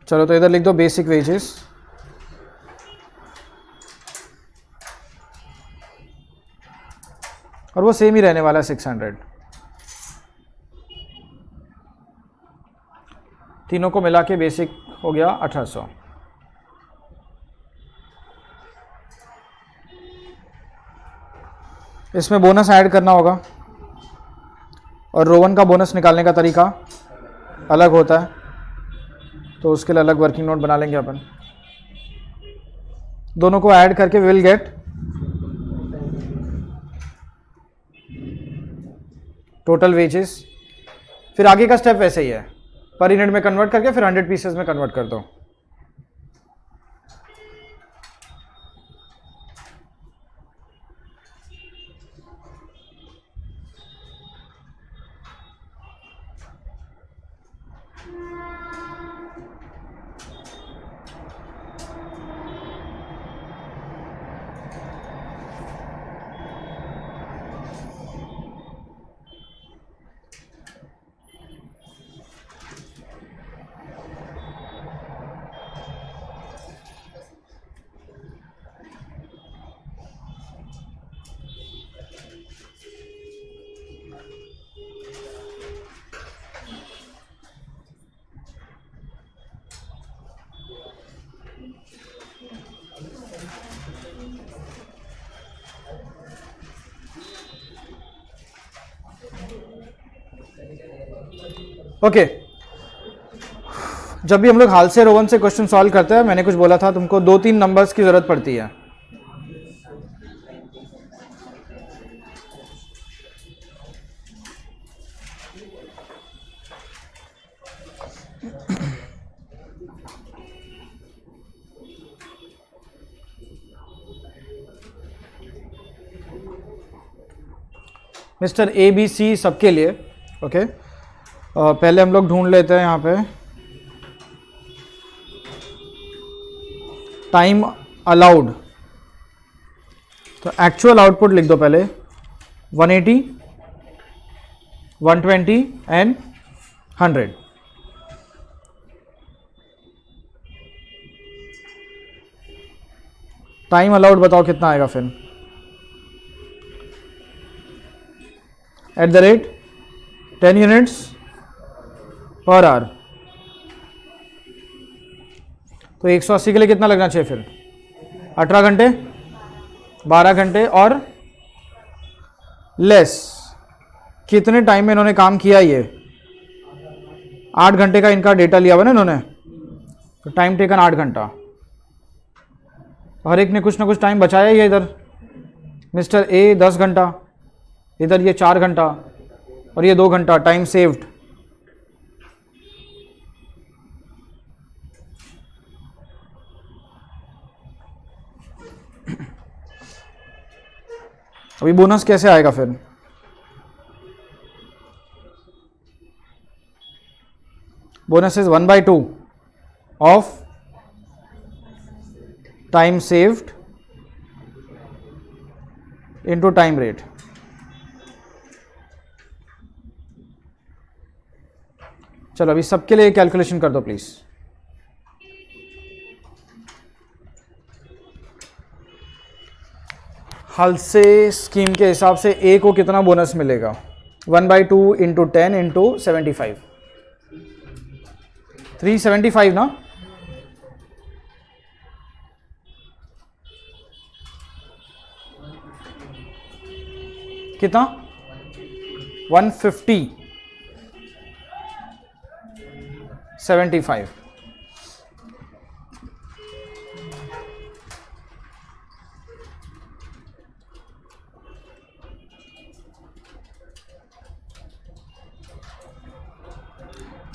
Speaker 1: चलो तो इधर लिख दो बेसिक वेजेस, और वो सेम ही रहने वाला है 600। तीनों को मिला के बेसिक हो गया 1800। इसमें बोनस ऐड करना होगा, और रो 1 का बोनस निकालने का तरीका अलग होता है, तो उसके लिए अलग वर्किंग नोट बना लेंगे अपन। दोनों को ऐड करके विल गेट टोटल वेजेस। फिर आगे का स्टेप वैसे ही है, पर यूनिट में कन्वर्ट करके फिर 100 पीसेस में कन्वर्ट कर दो। ओके, जब भी हम लोग हाल से रो 1 से क्वेश्चन सॉल्व करते हैं, मैंने कुछ बोला था तुमको 2-3 नंबर्स की जरूरत पड़ती है। मिस्टर ए बी सी सबके लिए ओके। पहले हम लोग ढूंढ लेते हैं यहाँ पे टाइम अलाउड, तो एक्चुअल आउटपुट लिख दो पहले 180, 120 एंड 100। टाइम अलाउड बताओ कितना आएगा फिर, @10 यूनिट्स पर आवर। तो 180 के लिए कितना लगना चाहिए फिर, 18 घंटे, 12 घंटे और लेस। कितने टाइम में इन्होंने काम किया, ये 8 घंटे का इनका डेटा लिया हुआ ना इन्होंने, तो टाइम टेकन 8 घंटा। हर एक ने कुछ ना कुछ टाइम बचाया ही है। इधर मिस्टर ए 10 घंटा, इधर ये 4 घंटा और ये 2 घंटा, टाइम सेव्ड। अभी बोनस कैसे आएगा फिर? Bonus is 1/2 of time saved into time rate. चलो अभी सबके लिए कैलकुलेशन कर दो प्लीज. हल से स्कीम के हिसाब से ए को कितना बोनस मिलेगा? 1/2 इंटू 10 इंटू 75. 375 ना? कितना? 150 75.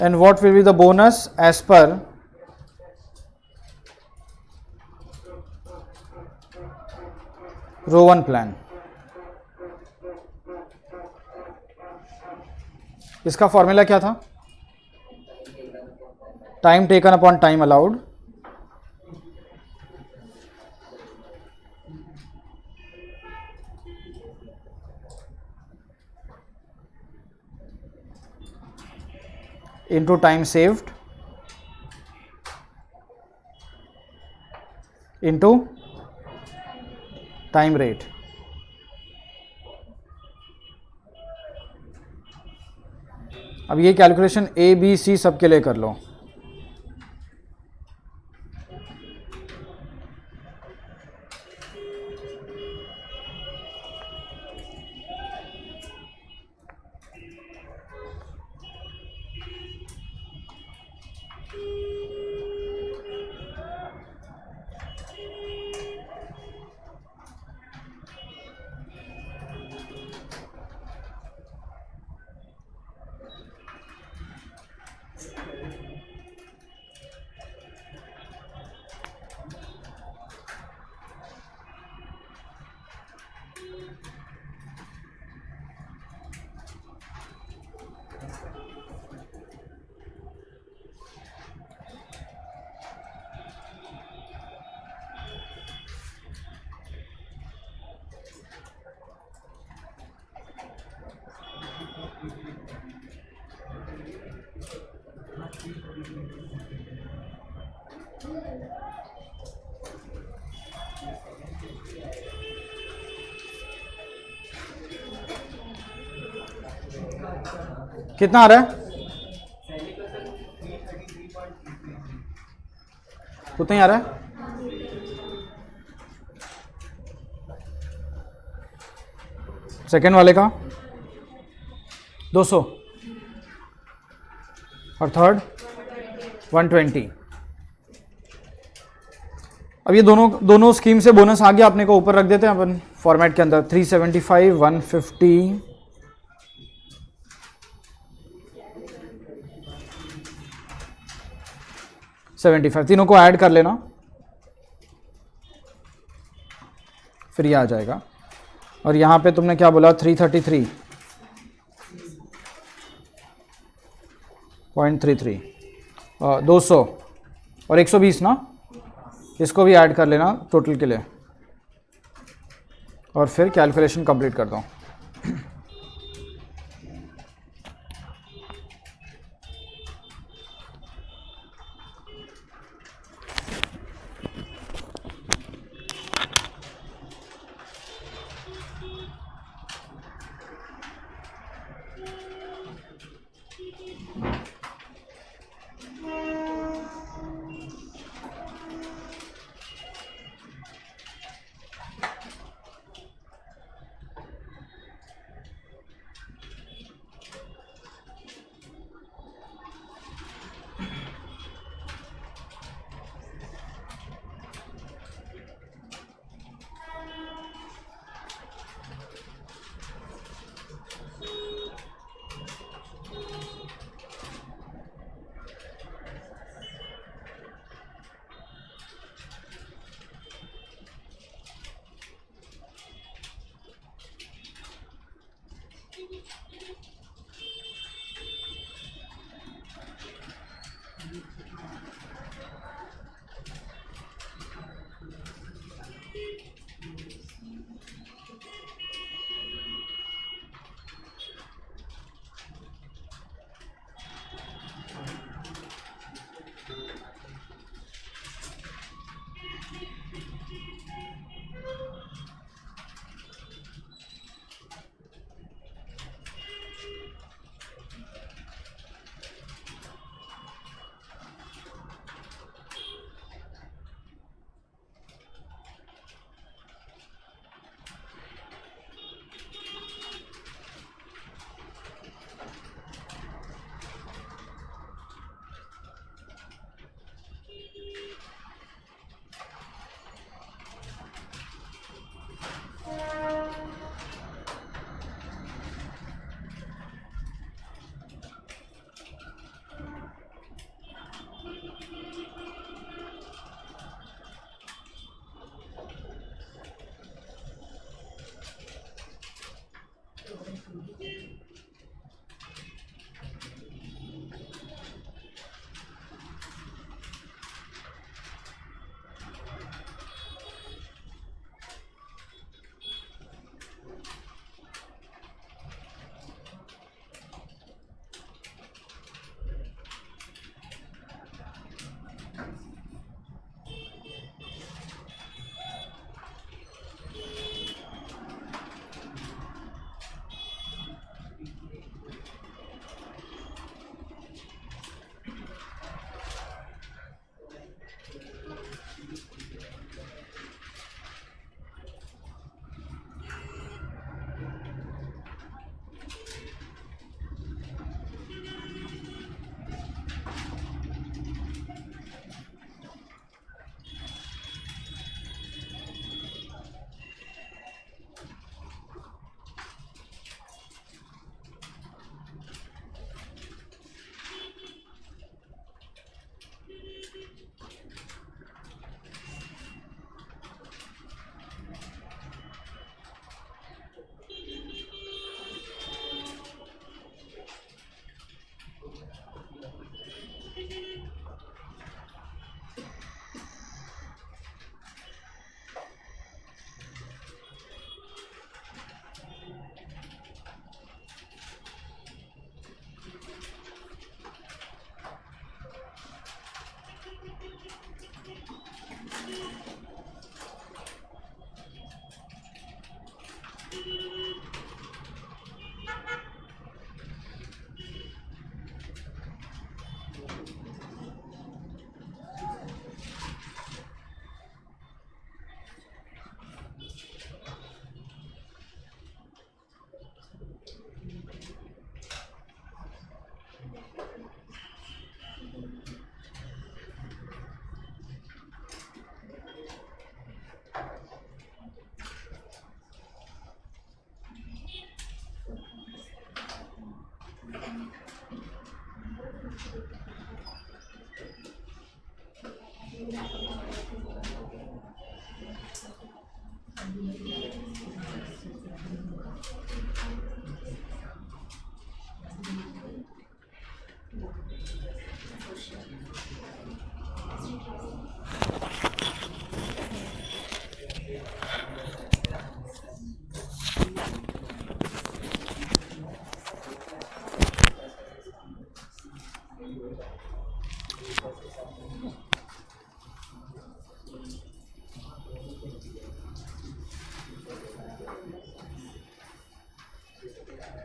Speaker 1: And what will be the bonus as per row 1 plan? इसका फॉर्मूला क्या था? Time taken upon time allowed into time saved into time rate. अब ये कैलकुलेशन ए बी सी सबके लिए कर लो. कितना आ रहा है? उतना ही आ रहा है. सेकेंड वाले का 200 और थर्ड 120. अब ये दोनों स्कीम से बोनस आ गया, अपने को ऊपर रख देते हैं अपन फॉर्मेट के अंदर. 375 150 75 तीनों को ऐड कर लेना, फिर ये आ जाएगा. और यहाँ पे तुमने क्या बोला? 333.33 200 और 120 ना, इसको भी ऐड कर लेना टोटल के लिए, और फिर कैलकुलेशन कंप्लीट कर दो.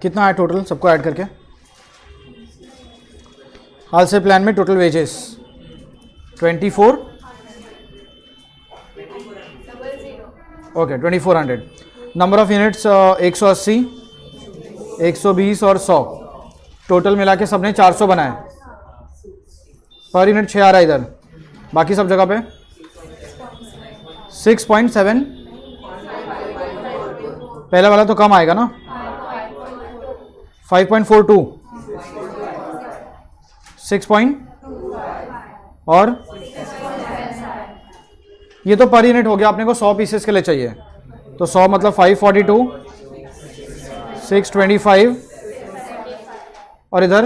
Speaker 1: कितना है टोटल सबको ऐड करके? हाल से प्लान में total wages 24, okay 2400. Number of units 180, 120 और 100. टोटल मिला के सबने 400 बनाए. पर यूनिट 6 आ रहा है इधर, बाकी सब जगह पे 6.7. पहले वाला तो कम आएगा ना, 5.42, 6 और ये तो पर यूनिट हो गया. अपने को 100 पीसेस के लिए चाहिए, तो 100 मतलब 542, 625 और इधर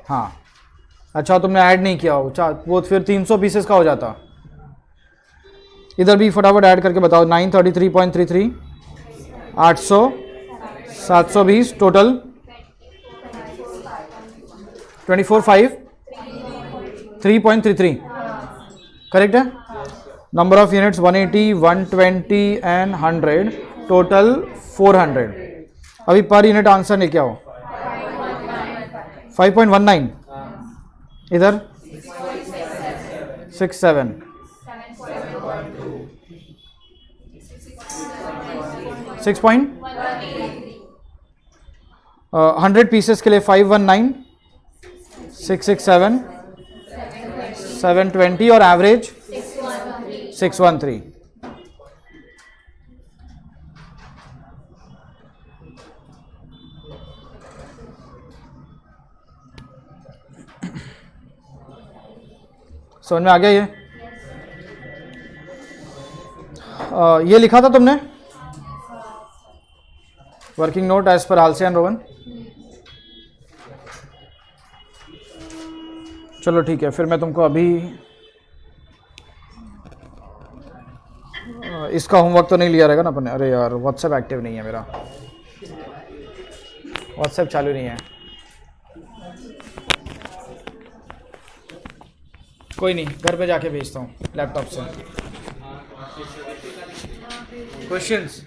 Speaker 1: हाँ. अच्छा तुमने ऐड नहीं किया हो, वो फिर 300 पीसेस का हो जाता. इधर भी फटाफट ऐड करके बताओ. 933.33, 800, 720, टोटल 24,5, 3.33. करेक्ट है. Number of units 180, 120 and 100. Total 400. अभी पर यूनिट आंसर लेके आओ. 5.19, इधर 67, 100 पीसेस के लिए 519, 667, 720 और एवरेज 613. समझ में आ गया ये लिखा था तुमने working note as per हालसे and Rowan. चलो ठीक है, फिर मैं तुमको अभी इसका होमवर्क तो नहीं लिया रहेगा ना अपन. अरे यार व्हाट्सएप एक्टिव नहीं है मेरा, व्हाट्सएप चालू नहीं है. कोई नहीं, घर पे जाके भेजता हूँ लैपटॉप से. Questions,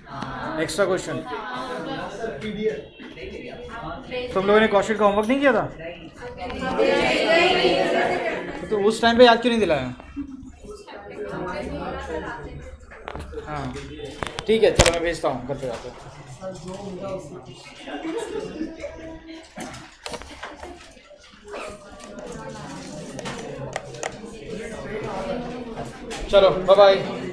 Speaker 1: extra question. तुम लोगों ने कौशिक का होमवर्क नहीं किया था? तो उस टाइम पे याद क्यों नहीं दिलाया? हाँ ठीक है, चलो मैं भेजता हूँ घर पे जाके. चलो बाय बाय.